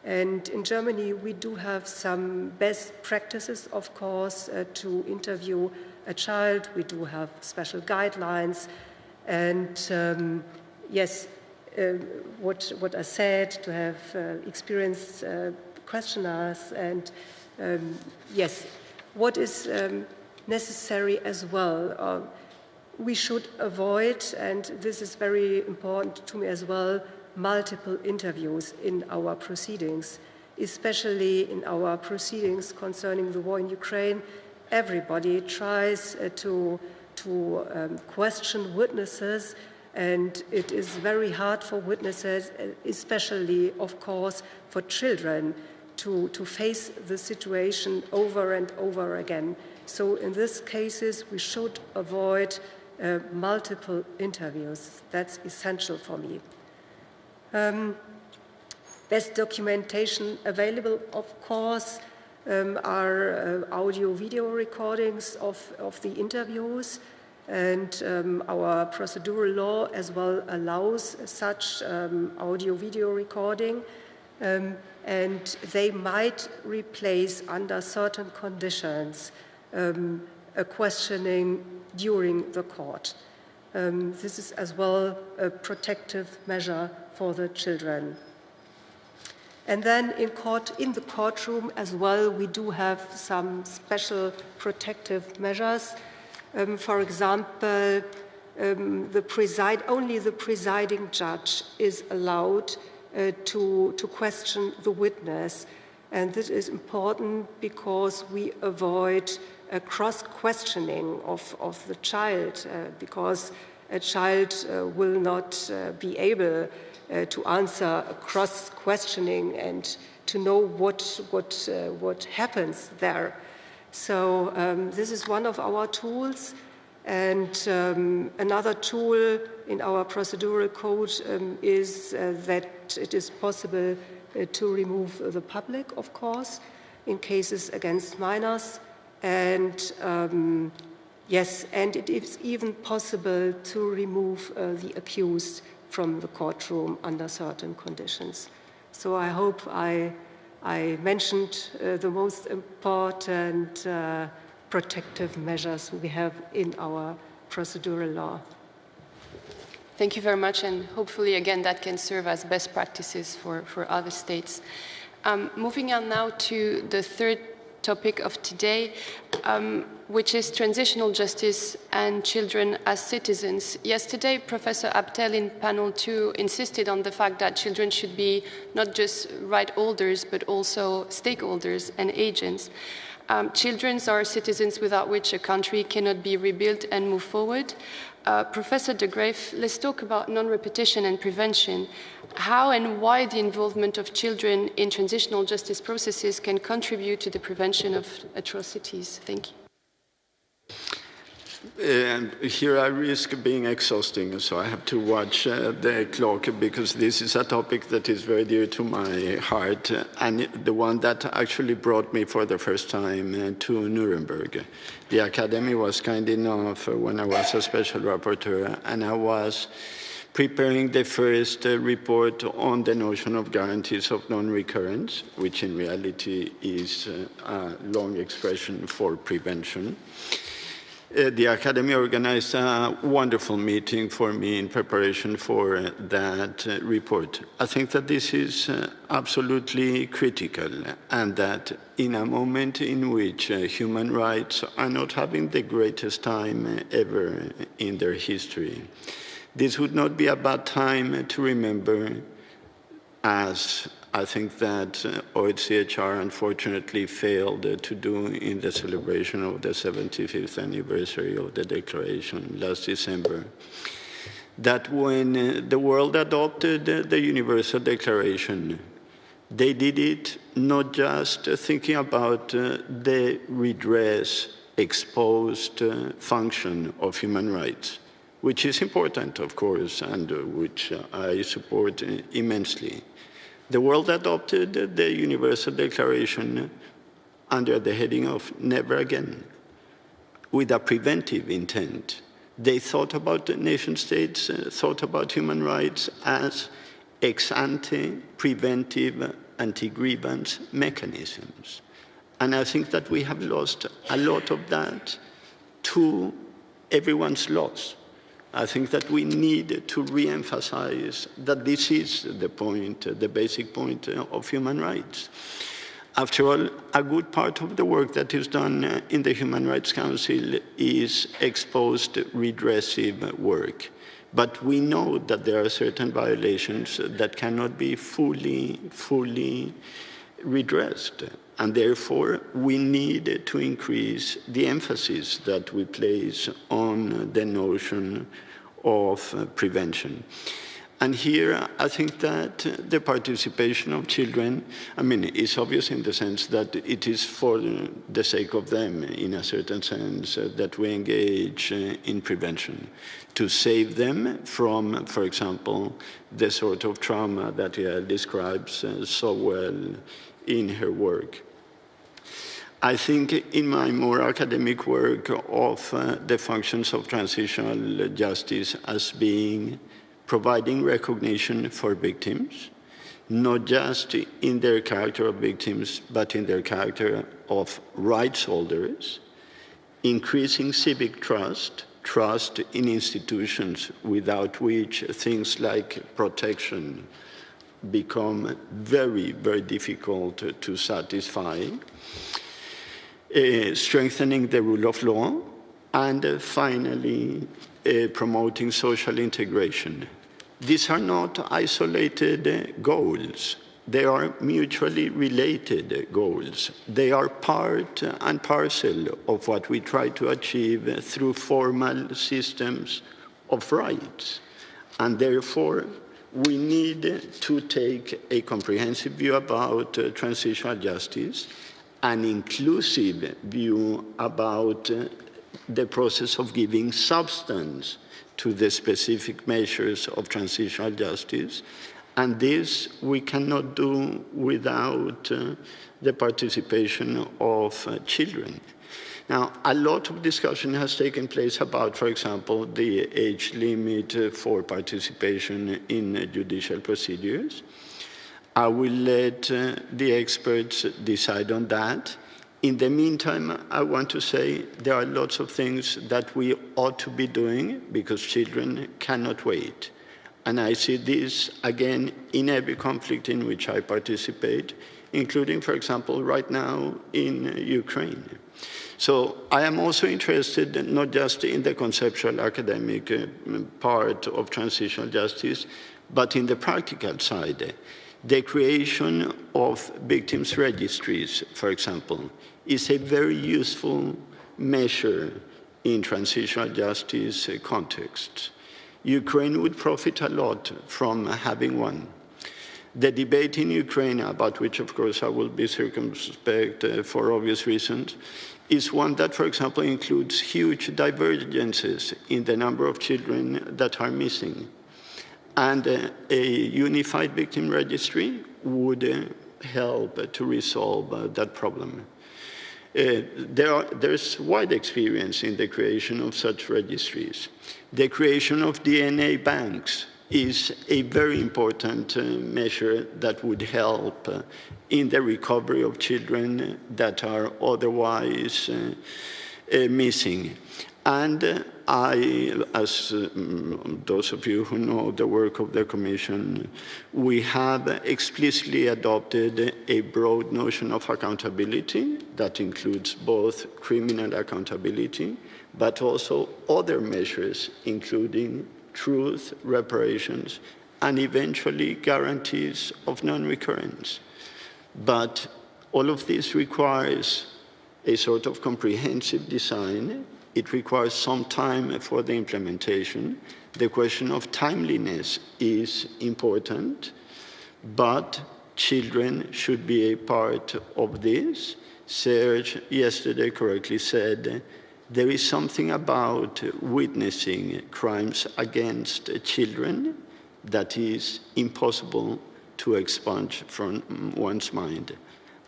And in Germany, we do have some best practices, of course, to interview a child. We do have special guidelines. And yes, what I said, to have experienced questioners. And yes, what is necessary as well, we should avoid, and this is very important to me as well, multiple interviews in our proceedings, especially in our proceedings concerning the war in Ukraine. Everybody tries to question witnesses, and it is very hard for witnesses, especially, of course, for children, to face the situation over and over again. So in these cases, we should avoid multiple interviews. That's essential for me. Best documentation available, of course, are audio-video recordings of the interviews, and our procedural law as well allows such audio-video recording, and they might replace, under certain conditions, a questioning during the court. This is as well a protective measure for the children. And then in the courtroom as well, we do have some special protective measures. For example, only the presiding judge is allowed to question the witness. And this is important because we avoid a cross-questioning of the child, because a child will not be able to answer a cross-questioning and to know what happens there. So this is one of our tools. And another tool in our procedural code is that it is possible to remove the public, of course, in cases against minors. And yes, and it is even possible to remove the accused from the courtroom under certain conditions. So I hope I mentioned the most important protective measures we have in our procedural law. Thank you very much, and hopefully, again, that can serve as best practices for other states. Moving on now to the third topic of today, which is transitional justice and children as citizens. Yesterday, Professor Abtel in panel 2 insisted on the fact that children should be not just right holders, but also stakeholders and agents. Children are citizens without which a country cannot be rebuilt and move forward. Professor de Greiff, let's talk about non-repetition and prevention. How and why the involvement of children in transitional justice processes can contribute to the prevention of atrocities. Thank you. Here I risk being exhausting, so I have to watch the clock, because this is a topic that is very dear to my heart, and the one that actually brought me for the first time to Nuremberg. The Academy was kind enough when I was a special rapporteur, and I was preparing the first report on the notion of guarantees of non-recurrence, which in reality is a long expression for prevention. The Academy organized a wonderful meeting for me in preparation for that report. I think that this is absolutely critical, and that in a moment in which human rights are not having the greatest time ever in their history, this would not be a bad time to remember, as I think that OHCHR unfortunately failed to do in the celebration of the 75th anniversary of the Declaration last December, that when the world adopted the Universal Declaration, they did it not just thinking about the redress, exposed function of human rights, which is important, of course, and which I support immensely. The world adopted the Universal Declaration under the heading of Never Again, with a preventive intent. They thought about the nation states, thought about human rights as ex-ante, preventive, anti-grievance mechanisms. And I think that we have lost a lot of that to everyone's loss. I think that we need to re-emphasize that this is the point, the basic point of human rights. After all, a good part of the work that is done in the Human Rights Council is exposed redressive work. But we know that there are certain violations that cannot be fully redressed. And therefore, we need to increase the emphasis that we place on the notion of prevention. And here, I think that the participation of children, is obvious in the sense that it is for the sake of them, in a certain sense, that we engage in prevention, to save them from, for example, the sort of trauma that Yael describes so well in her work. I think in my more academic work of the functions of transitional justice as being providing recognition for victims, not just in their character of victims, but in their character of rights holders, increasing civic trust, trust in institutions without which things like protection become very, very difficult to satisfy, strengthening the rule of law, and finally, promoting social integration. These are not isolated goals. They are mutually related goals. They are part and parcel of what we try to achieve through formal systems of rights. And therefore, we need to take a comprehensive view about transitional justice, an inclusive view about the process of giving substance to the specific measures of transitional justice. And this we cannot do without the participation of children. Now, a lot of discussion has taken place about, for example, the age limit for participation in judicial procedures. I will let the experts decide on that. In the meantime, I want to say there are lots of things that we ought to be doing because children cannot wait. And I see this, again, in every conflict in which I participate, including, for example, right now in Ukraine. So I am also interested not just in the conceptual academic part of transitional justice, but in the practical side. The creation of victims' registries, for example, is a very useful measure in transitional justice context. Ukraine would profit a lot from having one. The debate in Ukraine, about which, of course, I will be circumspect for obvious reasons, is one that, for example, includes huge divergences in the number of children that are missing. And a unified victim registry would help to resolve that problem. There's wide experience in the creation of such registries. The creation of DNA banks is a very important measure that would help in the recovery of children that are otherwise missing. And as those of you who know the work of the Commission, we have explicitly adopted a broad notion of accountability that includes both criminal accountability, but also other measures, including truth, reparations, and eventually guarantees of non-recurrence. But all of this requires a sort of comprehensive design. It requires some time for the implementation. The question of timeliness is important, but children should be a part of this. Serge yesterday correctly said, there is something about witnessing crimes against children that is impossible to expunge from one's mind.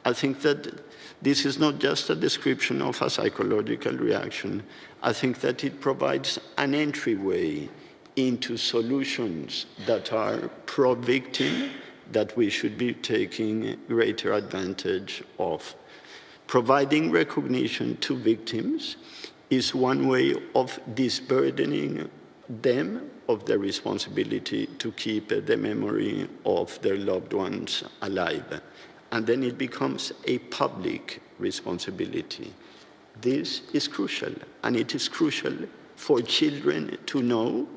I think that this is not just a description of a psychological reaction. I think that it provides an entryway into solutions that are pro-victim that we should be taking greater advantage of. Providing recognition to victims is one way of disburdening them of the responsibility to keep the memory of their loved ones alive. And then it becomes a public responsibility. This is crucial, and it is crucial for children to know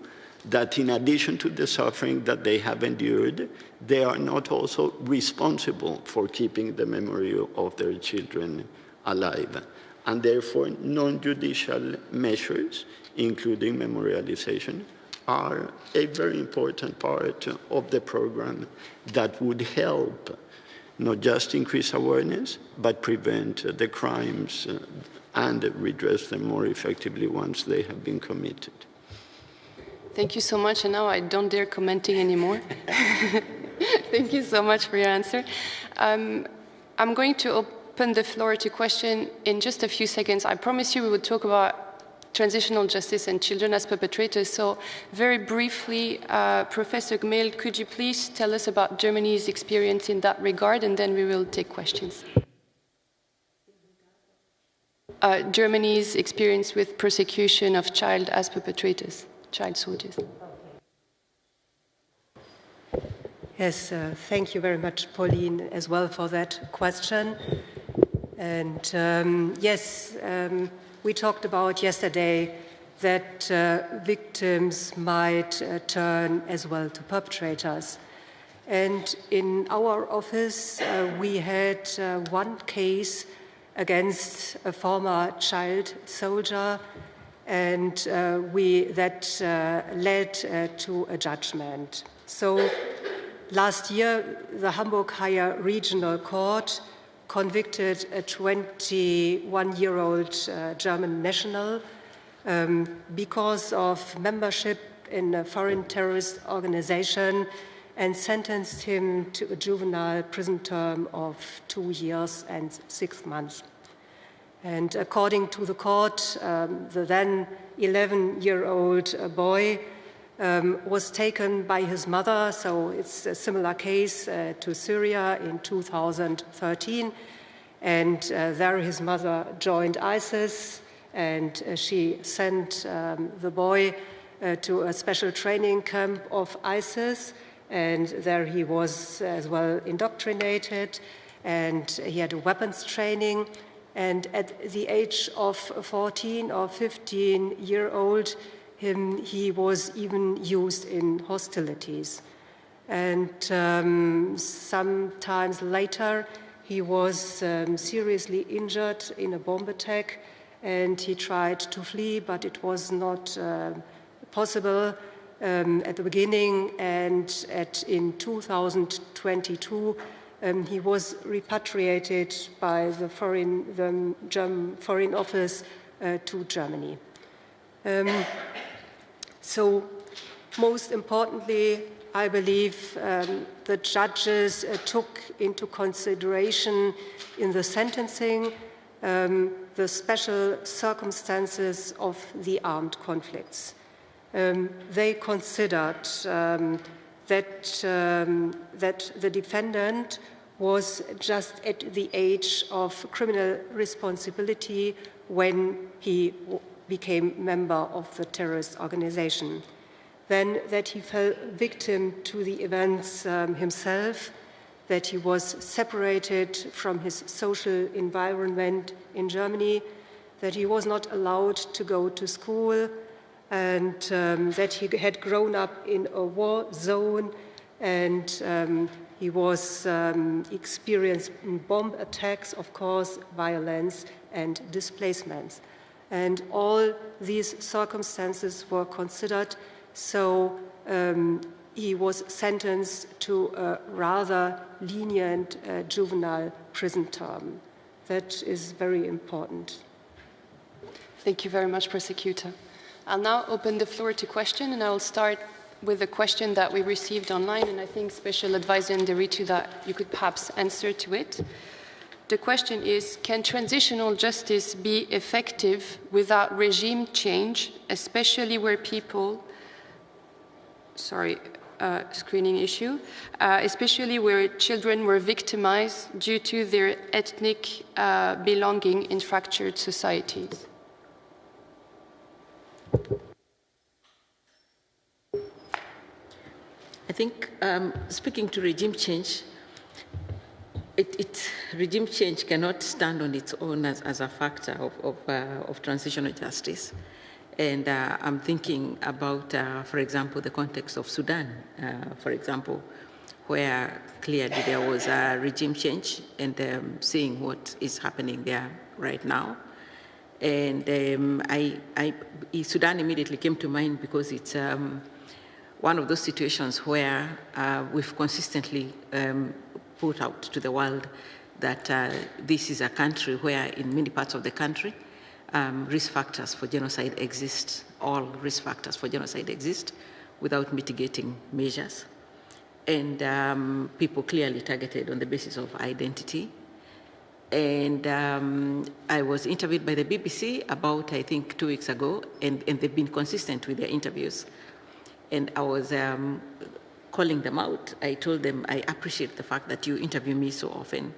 that in addition to the suffering that they have endured, they are not also responsible for keeping the memory of their children alive. And therefore, non-judicial measures, including memorialization, are a very important part of the program that would help not just increase awareness, but prevent the crimes and redress them more effectively once they have been committed. Thank you so much, and now I don't dare commenting anymore. Thank you so much for your answer. I'm going to open the floor to question in just a few seconds. I promised you we would talk about transitional justice and children as perpetrators. So very briefly, Professor Gmel, could you please tell us about Germany's experience in that regard, and then we will take questions. Germany's experience with persecution of child as perpetrators, child soldiers. Yes, thank you very much, Pauline, as well for that question. And yes, we talked about yesterday that victims might turn as well to perpetrators. And in our office, we had one case against a former child soldier, and that led to a judgment. So last year, the Hamburg Higher Regional Court convicted a 21-year-old German national because of membership in a foreign terrorist organization and sentenced him to a juvenile prison term of 2 years and 6 months. And according to the court, the then 11-year-old boy was taken by his mother, so it's a similar case to Syria in 2013. And there his mother joined ISIS, and she sent the boy to a special training camp of ISIS, and there he was as well indoctrinated, and he had a weapons training. And at the age of 14 or 15-year-old, he was even used in hostilities. And sometimes later, he was seriously injured in a bomb attack, and he tried to flee, but it was not possible at the beginning. And in 2022, he was repatriated by the Foreign Office to Germany. So, most importantly, I believe the judges took into consideration in the sentencing the special circumstances of the armed conflicts. They considered that the defendant was just at the age of criminal responsibility when he became a member of the terrorist organization. Then that he fell victim to the events himself, that he was separated from his social environment in Germany, that he was not allowed to go to school, and that he had grown up in a war zone, and he was experiencing bomb attacks, of course, violence and displacements. And all these circumstances were considered, so he was sentenced to a rather lenient juvenile prison term. That is very important. Thank you very much, Prosecutor. I'll now open the floor to questions, and I will start with a question that we received online, and I think Special Advisor Nderitu that you could perhaps answer to it. The question is, can transitional justice be effective without regime change, especially where people, screening issue, especially where children were victimized due to their ethnic belonging in fractured societies? I think speaking to regime change, regime change cannot stand on its own as a factor of transitional justice. And I'm thinking about, for example, the context of Sudan, for example, where clearly there was a regime change, and seeing what is happening there right now. And Sudan immediately came to mind because it's one of those situations where we've consistently put out to the world that this is a country where in many parts of the country, risk factors for genocide exist. All risk factors for genocide exist without mitigating measures. And people clearly targeted on the basis of identity. And I was interviewed by the BBC about, I think, 2 weeks ago, and they've been consistent with their interviews. And I was calling them out. I told them, I appreciate the fact that you interview me so often,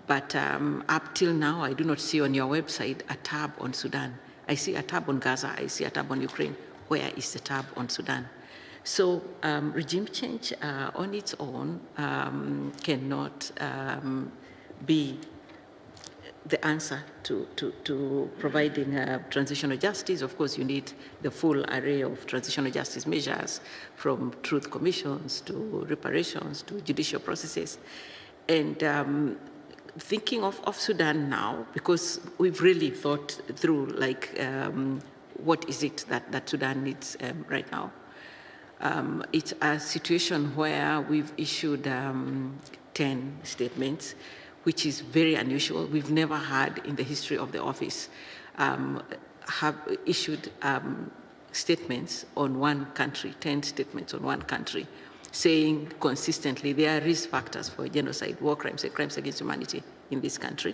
but up till now, I do not see on your website a tab on Sudan. I see a tab on Gaza, I see a tab on Ukraine. Where is the tab on Sudan? So regime change on its own cannot be the answer to providing transitional justice. Of course, you need the full array of transitional justice measures, from truth commissions to reparations to judicial processes. And thinking of Sudan now, because we've really thought through, like, what is it that Sudan needs right now? It's a situation where we've issued 10 statements, which is very unusual. We've never had in the history of the office have issued statements on one country, 10 statements on one country, saying consistently there are risk factors for genocide, war crimes, and crimes against humanity in this country.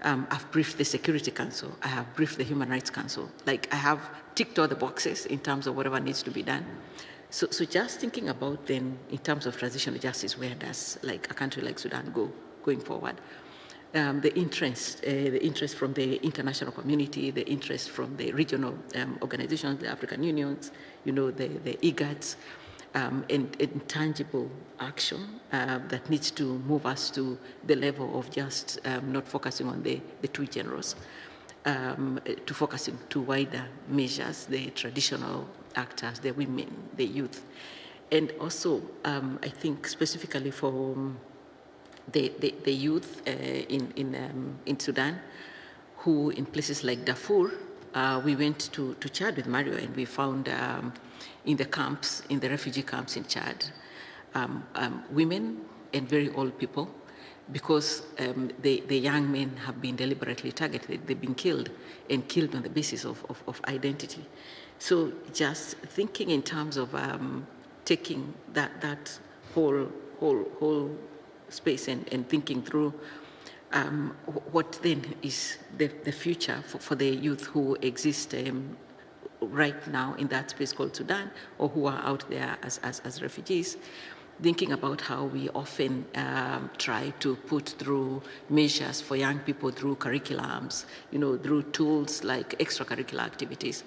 I've briefed the Security Council, I have briefed the Human Rights Council. Like, I have ticked all the boxes in terms of whatever needs to be done. So just thinking about then, in terms of transitional justice, where does, like, a country like Sudan going forward? the interest from the international community, the interest from the regional organizations, the African unions, the IGADs, and tangible action that needs to move us to the level of just not focusing on the two generals, to focusing to wider measures, the traditional actors, the women, the youth. And also, I think specifically for the youth in Sudan, who in places like Darfur, we went to Chad with Mario, and we found in the camps, in the refugee camps in Chad, women and very old people, because the young men have been deliberately targeted. They've been killed, and killed on the basis of identity. So just thinking in terms of taking that whole space and thinking through what then is the future for the youth who exist right now in that space called Sudan, or who are out there as refugees, thinking about how we often try to put through measures for young people through curriculums, through tools like extracurricular activities.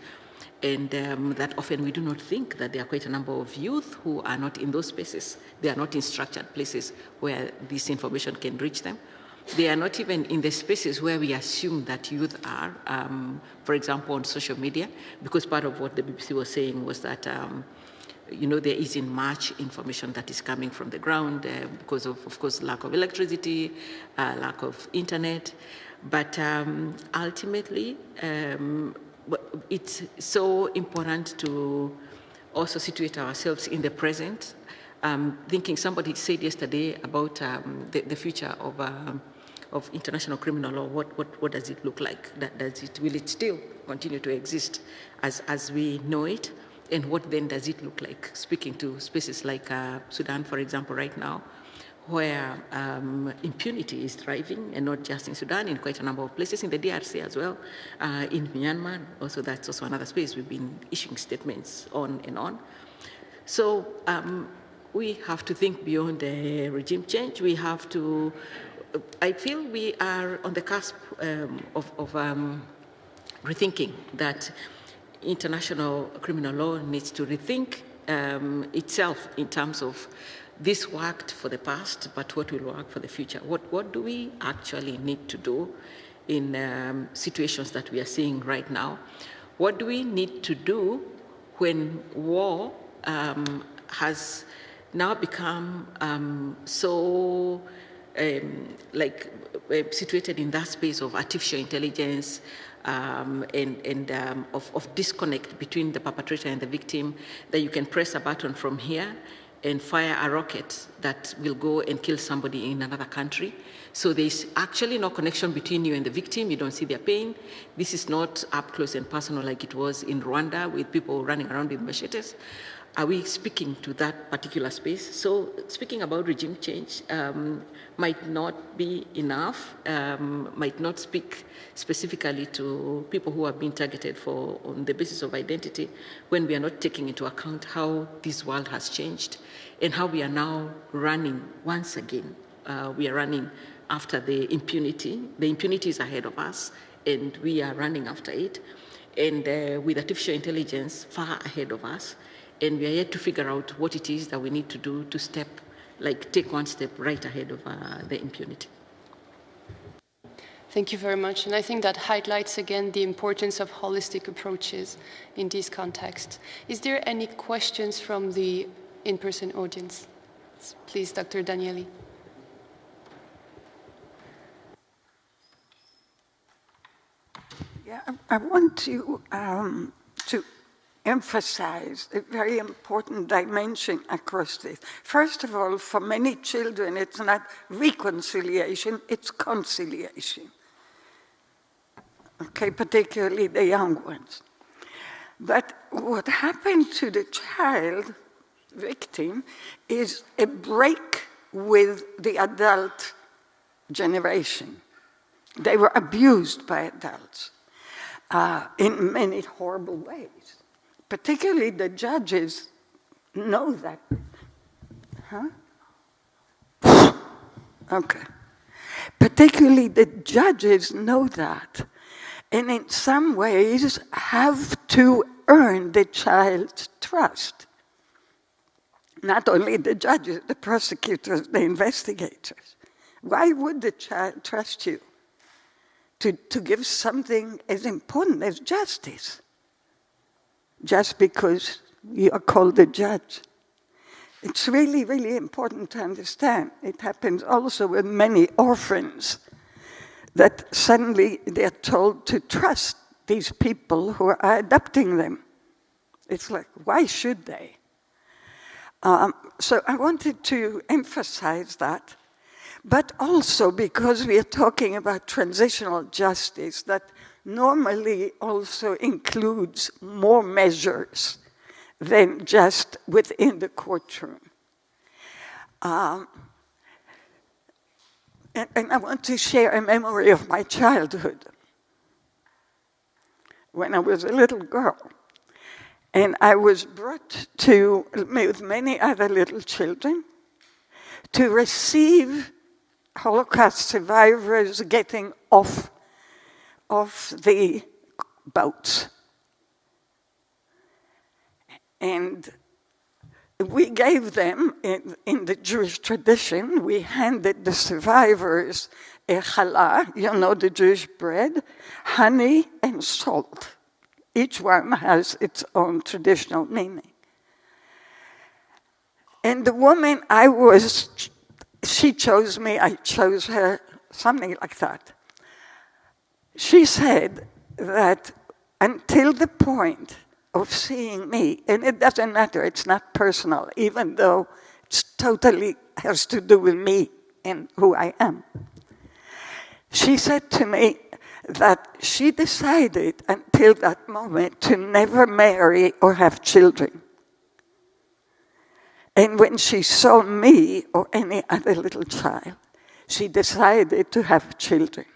And that often we do not think that there are quite a number of youth who are not in those spaces. They are not in structured places where this information can reach them. They are not even in the spaces where we assume that youth are, for example, on social media, because part of what the BBC was saying was that, there isn't much information that is coming from the ground because of course, lack of electricity, lack of internet. But ultimately, it's so important to also situate ourselves in the present. Thinking somebody said yesterday about the future of international criminal law. What does it look like? Will it still continue to exist as we know it? And what then does it look like? Speaking to spaces like Sudan, for example, right now, where impunity is thriving, and not just in Sudan, in quite a number of places, in the DRC as well, in Myanmar, also that's also another space we've been issuing statements on and on. So we have to think beyond the regime change. We have to, I feel we are on the cusp of rethinking that international criminal law needs to rethink itself in terms of this worked for the past, but what will work for the future? What do we actually need to do in situations that we are seeing right now? What do we need to do when war has now become so situated in that space of artificial intelligence, and of disconnect between the perpetrator and the victim, that you can press a button from here and fire a rocket that will go and kill somebody in another country. So there's actually no connection between you and the victim. You don't see their pain. This is not up close and personal like it was in Rwanda with people running around with machetes. Are we speaking to that particular space? So speaking about regime change might not be enough, might not speak specifically to people who are being targeted on the basis of identity, when we are not taking into account how this world has changed and how we are now running once again. We are running after the impunity. The impunity is ahead of us, and we are running after it. And with artificial intelligence far ahead of us, and we are yet to figure out what it is that we need to do to take one step right ahead of the impunity. Thank you very much. And I think that highlights again the importance of holistic approaches in this context. Is there any questions from the in-person audience? Please, Dr. Danieli. Yeah, I want to emphasize a very important dimension across this. First of all, for many children, it's not reconciliation, it's conciliation. Okay, particularly the young ones. But what happened to the child victim is a break with the adult generation. They were abused by adults in many horrible ways. Particularly the judges know that. Huh? Okay. particularly the judges know that, and in some ways have to earn the child's trust. Not only the judges, the prosecutors, the investigators. Why would the child trust you to give something as important as justice? Just because you are called a judge. It's really, really important to understand. It happens also with many orphans that suddenly they're told to trust these people who are adopting them. It's like, why should they? So I wanted to emphasize that, but also because we are talking about transitional justice that normally also includes more measures than just within the courtroom. And I want to share a memory of my childhood. When I was a little girl, and I was brought to, with many other little children, to receive Holocaust survivors getting off the boats. And we gave them, in the Jewish tradition, we handed the survivors a challah, you know, the Jewish bread, honey and salt. Each one has its own traditional meaning. And the woman she chose me, I chose her, something like that. She said that until the point of seeing me, and it doesn't matter, it's not personal, even though it totally has to do with me and who I am. She said to me that she decided until that moment to never marry or have children. And when she saw me or any other little child, she decided to have children.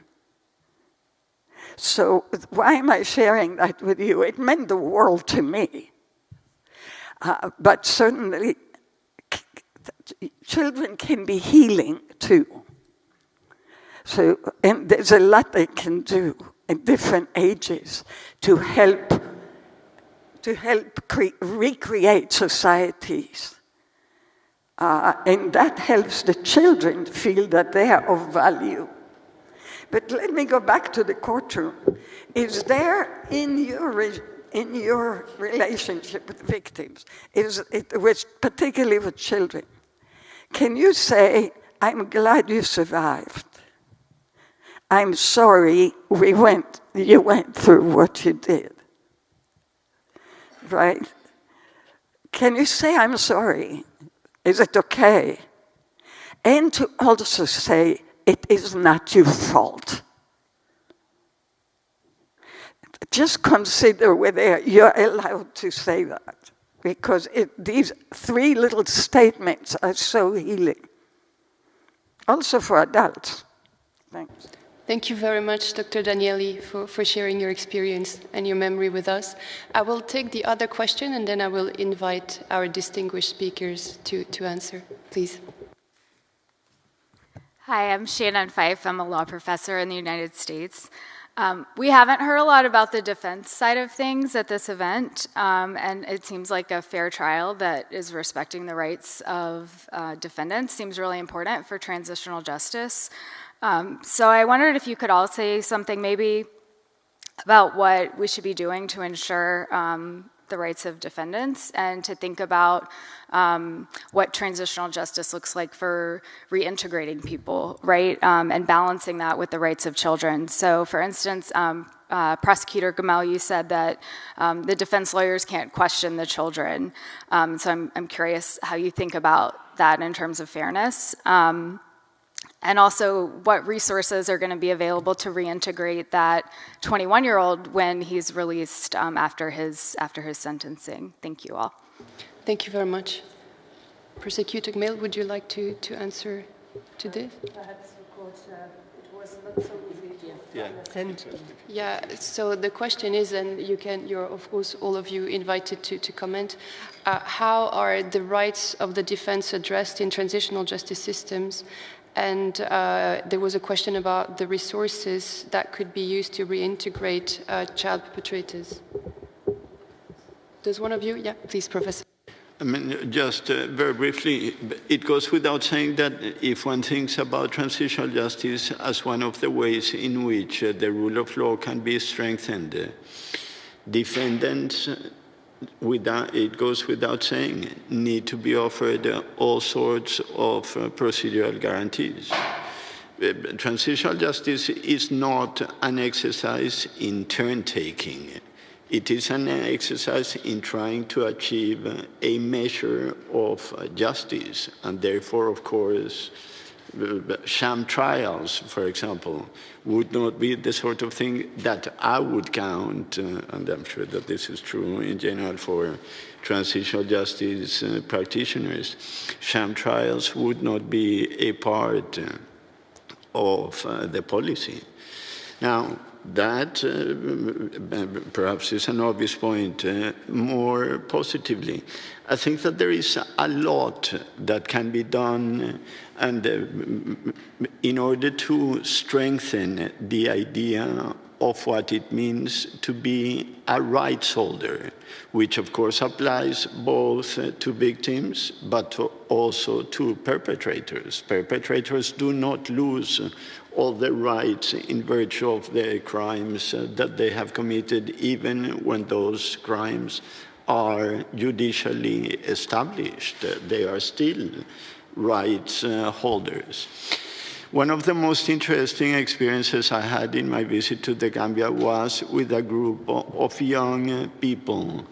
So why am I sharing that with you? It meant the world to me. But certainly, children can be healing too. So, and there's a lot they can do at different ages to help recreate societies. And that helps the children feel that they are of value. But let me go back to the courtroom. Is there in your relationship with victims, particularly with children, can you say, I'm glad you survived. I'm sorry you went through what you did. Right? Can you say, I'm sorry? Is it okay? And to also say, it is not your fault. Just consider whether you're allowed to say that, because these three little statements are so healing. Also for adults. Thanks. Thank you very much, Dr. Danieli, for sharing your experience and your memory with us. I will take the other question, and then I will invite our distinguished speakers to answer. Please. Hi, I'm Shannon Fife. I'm a law professor in the United States. We haven't heard a lot about the defense side of things at this event, and it seems like a fair trial that is respecting the rights of defendants seems really important for transitional justice. So I wondered if you could all say something maybe about what we should be doing to ensure the rights of defendants and to think about what transitional justice looks like for reintegrating people, right? And balancing that with the rights of children. So for instance, Prosecutor Gmel, you said that the defense lawyers can't question the children. So I'm curious how you think about that in terms of fairness. And also what resources are going to be available to reintegrate that 21-year-old when he's released after his sentencing. Thank you all. Thank you very much. Prosecutor Gmel, would you like to answer to this? Perhaps because it was not so easy. Yeah, so the question is, and you're of course all of you invited to comment, how are the rights of the defense addressed in transitional justice systems, And there was a question about the resources that could be used to reintegrate child perpetrators. Does one of you? Yeah, please, Professor. I mean, just very briefly, it goes without saying that if one thinks about transitional justice as one of the ways in which the rule of law can be strengthened, defendants, it goes without saying, need to be offered all sorts of procedural guarantees. Transitional justice is not an exercise in turn-taking. It is an exercise in trying to achieve a measure of justice, and therefore, of course, sham trials, for example, would not be the sort of thing that I would count, and I'm sure that this is true in general for transitional justice practitioners. Sham trials would not be a part of the policy. Now, that perhaps is an obvious point. More positively, I think that there is a lot that can be done and in order to strengthen the idea of what it means to be a rights holder, which of course applies both to victims but also to perpetrators. Perpetrators do not lose all the rights in virtue of the crimes that they have committed, even when those crimes are judicially established. They are still rights holders. One of the most interesting experiences I had in my visit to the Gambia was with a group of young people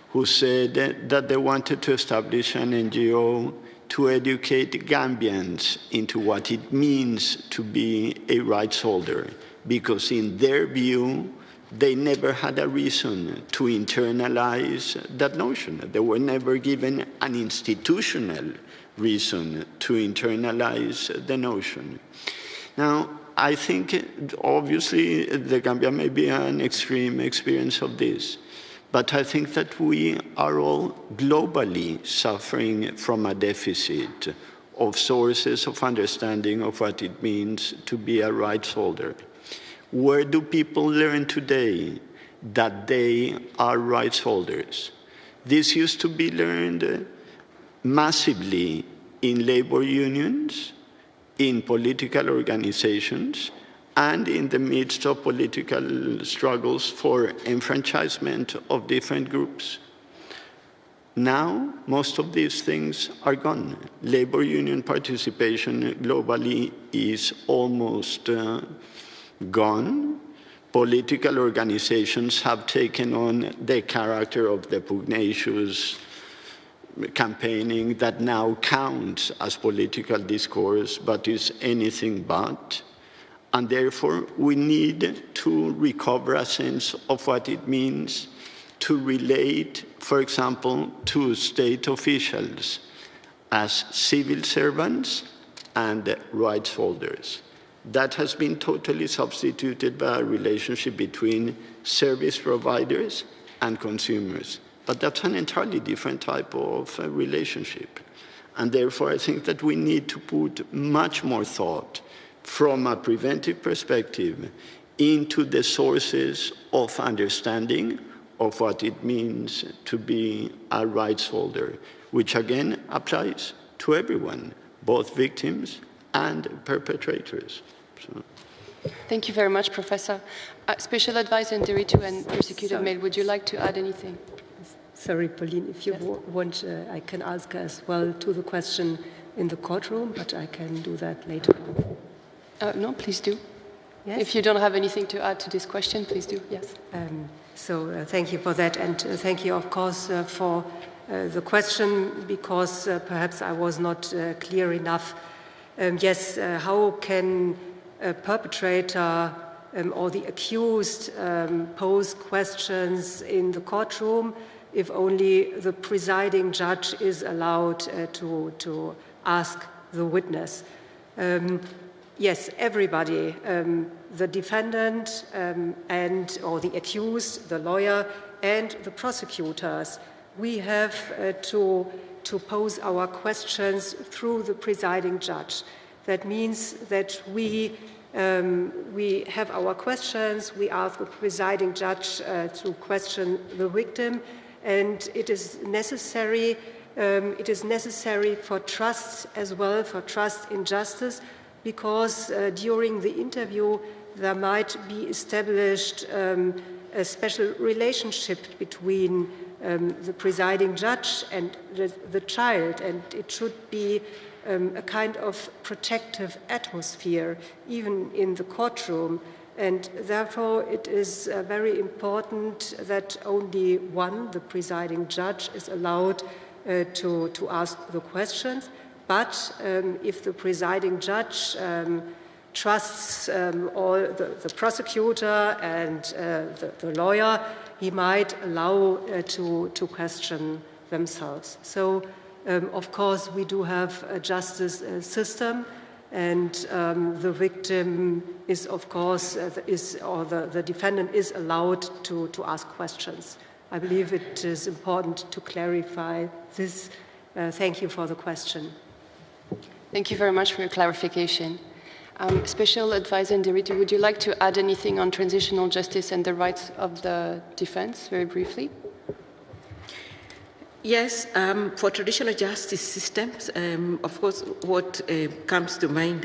who said that they wanted to establish an NGO to educate Gambians into what it means to be a rights holder, because in their view, they never had a reason to internalize that notion. They were never given an institutional reason to internalize the notion. Now, I think obviously the Gambia may be an extreme experience of this, but I think that we are all globally suffering from a deficit of sources of understanding of what it means to be a rights holder. Where do people learn today that they are rights holders? This used to be learned massively in labor unions, in political organizations, and in the midst of political struggles for enfranchisement of different groups. Now, most of these things are gone. Labor union participation globally is almost gone. Political organizations have taken on the character of the pugnacious campaigning that now counts as political discourse, but is anything but. And therefore, we need to recover a sense of what it means to relate, for example, to state officials as civil servants and rights holders. That has been totally substituted by a relationship between service providers and consumers. But that's an entirely different type of relationship. And therefore, I think that we need to put much more thought from a preventive perspective into the sources of understanding of what it means to be a rights holder, which again applies to everyone, both victims and perpetrators. So. Thank you very much, Professor. Special Advisor Nderitu and Prosecutor Gmel, would you like to add anything? Sorry, Pauline, if you want, I can ask as well to the question in the courtroom, but I can do that later. No, please do. Yes? If you don't have anything to add to this question, please do. Yes. Thank you for that, and thank you, of course, for the question, because perhaps I was not clear enough. Yes, how can a perpetrator or the accused pose questions in the courtroom if only the presiding judge is allowed to ask the witness? Yes, everybody, the defendant or the accused, the lawyer, and the prosecutors, we have to pose our questions through the presiding judge. That means that we have our questions, we ask the presiding judge to question the victim, and it is necessary for trust as well, for trust in justice, because during the interview there might be established a special relationship between the presiding judge and the child, and it should be a kind of protective atmosphere, even in the courtroom. And therefore, it is very important that only one, the presiding judge, is allowed to ask the questions. But if the presiding judge trusts all the prosecutor and the lawyer, he might allow to question themselves. So, of course, we do have a justice system, and the victim is, of course, the defendant is allowed to ask questions. I believe it is important to clarify this. Thank you for the question. Thank you very much for your clarification. Special Advisor Nderitu, would you like to add anything on transitional justice and the rights of the defense, very briefly? Yes, for traditional justice systems, of course, what comes to mind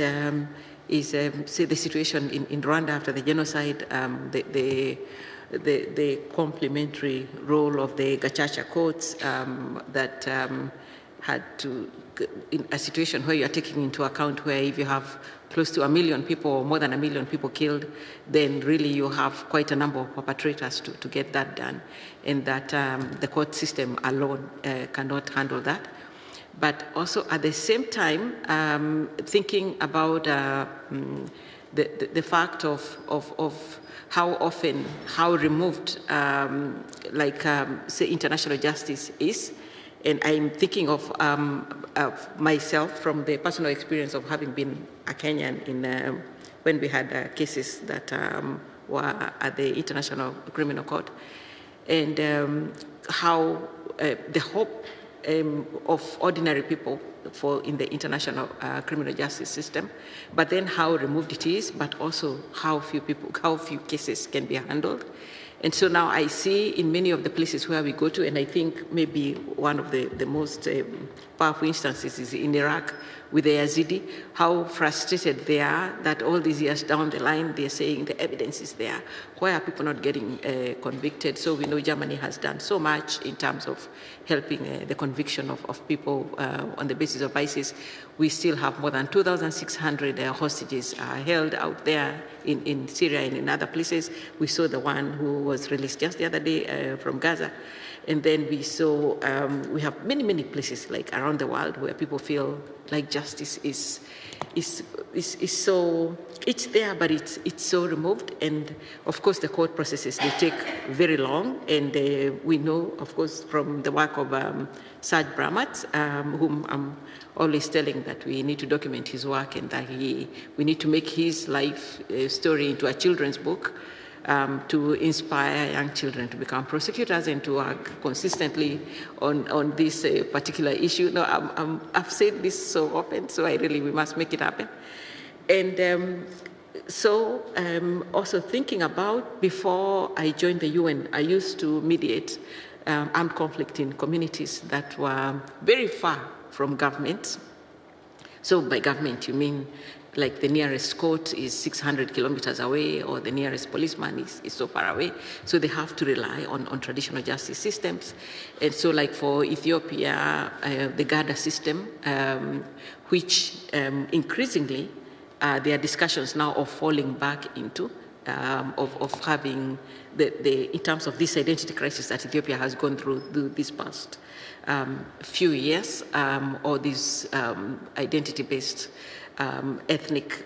is, say, the situation in Rwanda after the genocide, the complementary role of the Gacaca courts that had to, in a situation where you are taking into account where if you have close to 1 million people or more than 1 million people killed, then really you have quite a number of perpetrators to get that done, and that the court system alone cannot handle that. But also at the same time, thinking about the fact of how often, how removed, say, international justice is. And I'm thinking of myself from the personal experience of having been a Kenyan when we had cases that were at the International Criminal Court, and how the hope of ordinary people in the international criminal justice system, but then how removed it is, but also how few cases can be handled. And so now I see in many of the places where we go to, and I think maybe one of the most powerful instances is in Iraq with the Yazidi, how frustrated they are that all these years down the line, they're saying the evidence is there. Why are people not getting convicted? So we know Germany has done so much in terms of helping the conviction of people on the basis of ISIS. We still have more than 2,600 hostages held out there in Syria and in other places. We saw the one who was released just the other day from Gaza. And then we saw, we have many places like around the world where people feel like justice is so, it's there, but it's so removed. And of course the court processes, they take very long. And we know, of course, from the work of Serge Bramat, whom I'm always telling that we need to document his work, and that we need to make his life story into a children's book, to inspire young children to become prosecutors and to work consistently on this particular issue. No, I've said this so often, so we must make it happen. And so also thinking about, before I joined the UN, I used to mediate armed conflict in communities that were very far from government. So by government, you mean like the nearest court is 600 kilometers away, or the nearest policeman is so far away. So they have to rely on traditional justice systems. And so like for Ethiopia, the GADA system, which increasingly there are discussions now of falling back into, of having in terms of this identity crisis that Ethiopia has gone through this past few years, or these identity-based ethnic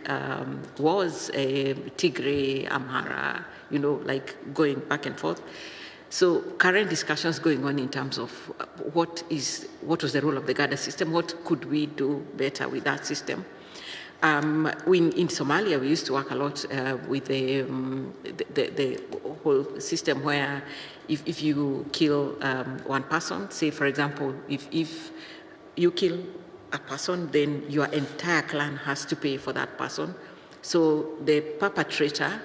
wars, Tigray, Amhara, like going back and forth. So current discussions going on in terms of what was the role of the GADA system, what could we do better with that system. In Somalia, we used to work a lot with the whole system where if you kill one person, say for example, if you kill a person, then your entire clan has to pay for that person. So the perpetrator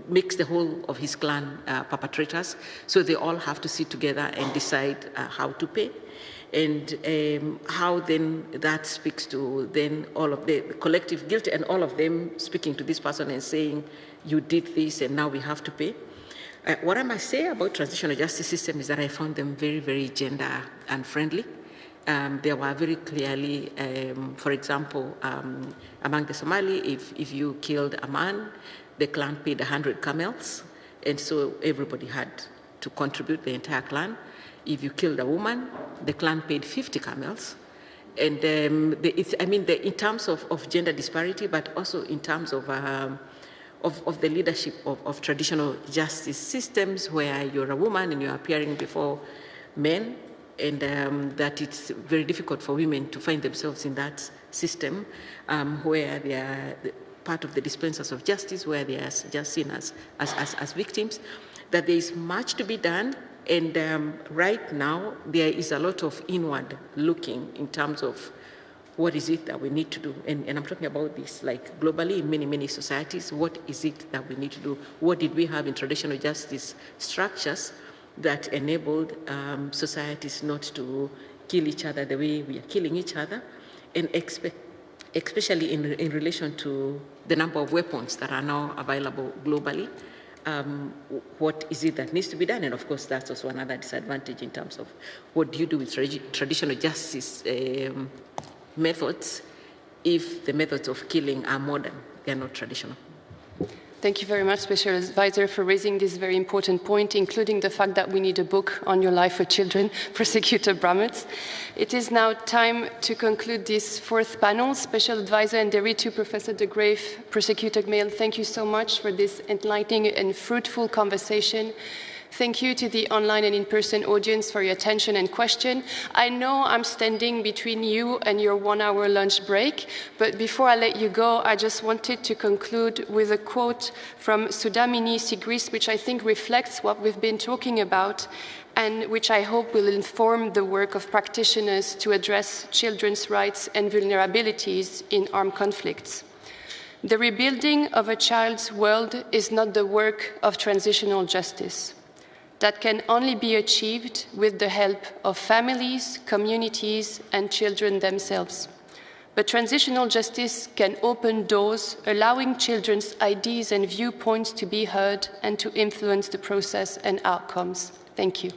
makes the whole of his clan perpetrators. So they all have to sit together and decide how to pay. And how then that speaks to then all of the collective guilt and all of them speaking to this person and saying, you did this and now we have to pay. What I must say about transitional justice system is that I found them very, very gender unfriendly. They were very clearly, for example, among the Somali, if you killed a man, the clan paid 100 camels, and so everybody had to contribute, the entire clan. If you killed a woman, the clan paid 50 camels. And in terms of gender disparity, but also in terms of the leadership of traditional justice systems where you're a woman and you're appearing before men, and that it's very difficult for women to find themselves in that system where they are part of the dispensers of justice, where they are just seen as victims, that there is much to be done. And right now, there is a lot of inward looking in terms of what is it that we need to do. And I'm talking about this, like globally in many, many societies, what is it that we need to do? What did we have in traditional justice structures that enabled societies not to kill each other the way we are killing each other? And especially in relation to the number of weapons that are now available globally. What is it that needs to be done? And of course, that's also another disadvantage in terms of what do you do with traditional justice methods if the methods of killing are modern, they're not traditional. Thank you very much, Special Advisor, for raising this very important point, including the fact that we need a book on your life with children, Prosecutor Bramets. It is now time to conclude this fourth panel. Special Advisor Nderitu, Professor de Greiff, Prosecutor Gmel, thank you so much for this enlightening and fruitful conversation. Thank you to the online and in-person audience for your attention and question. I know I'm standing between you and your 1-hour lunch break, but before I let you go, I just wanted to conclude with a quote from Sudhamini Sigris, which I think reflects what we've been talking about and which I hope will inform the work of practitioners to address children's rights and vulnerabilities in armed conflicts. The rebuilding of a child's world is not the work of transitional justice. That can only be achieved with the help of families, communities, and children themselves. But transitional justice can open doors, allowing children's ideas and viewpoints to be heard and to influence the process and outcomes. Thank you.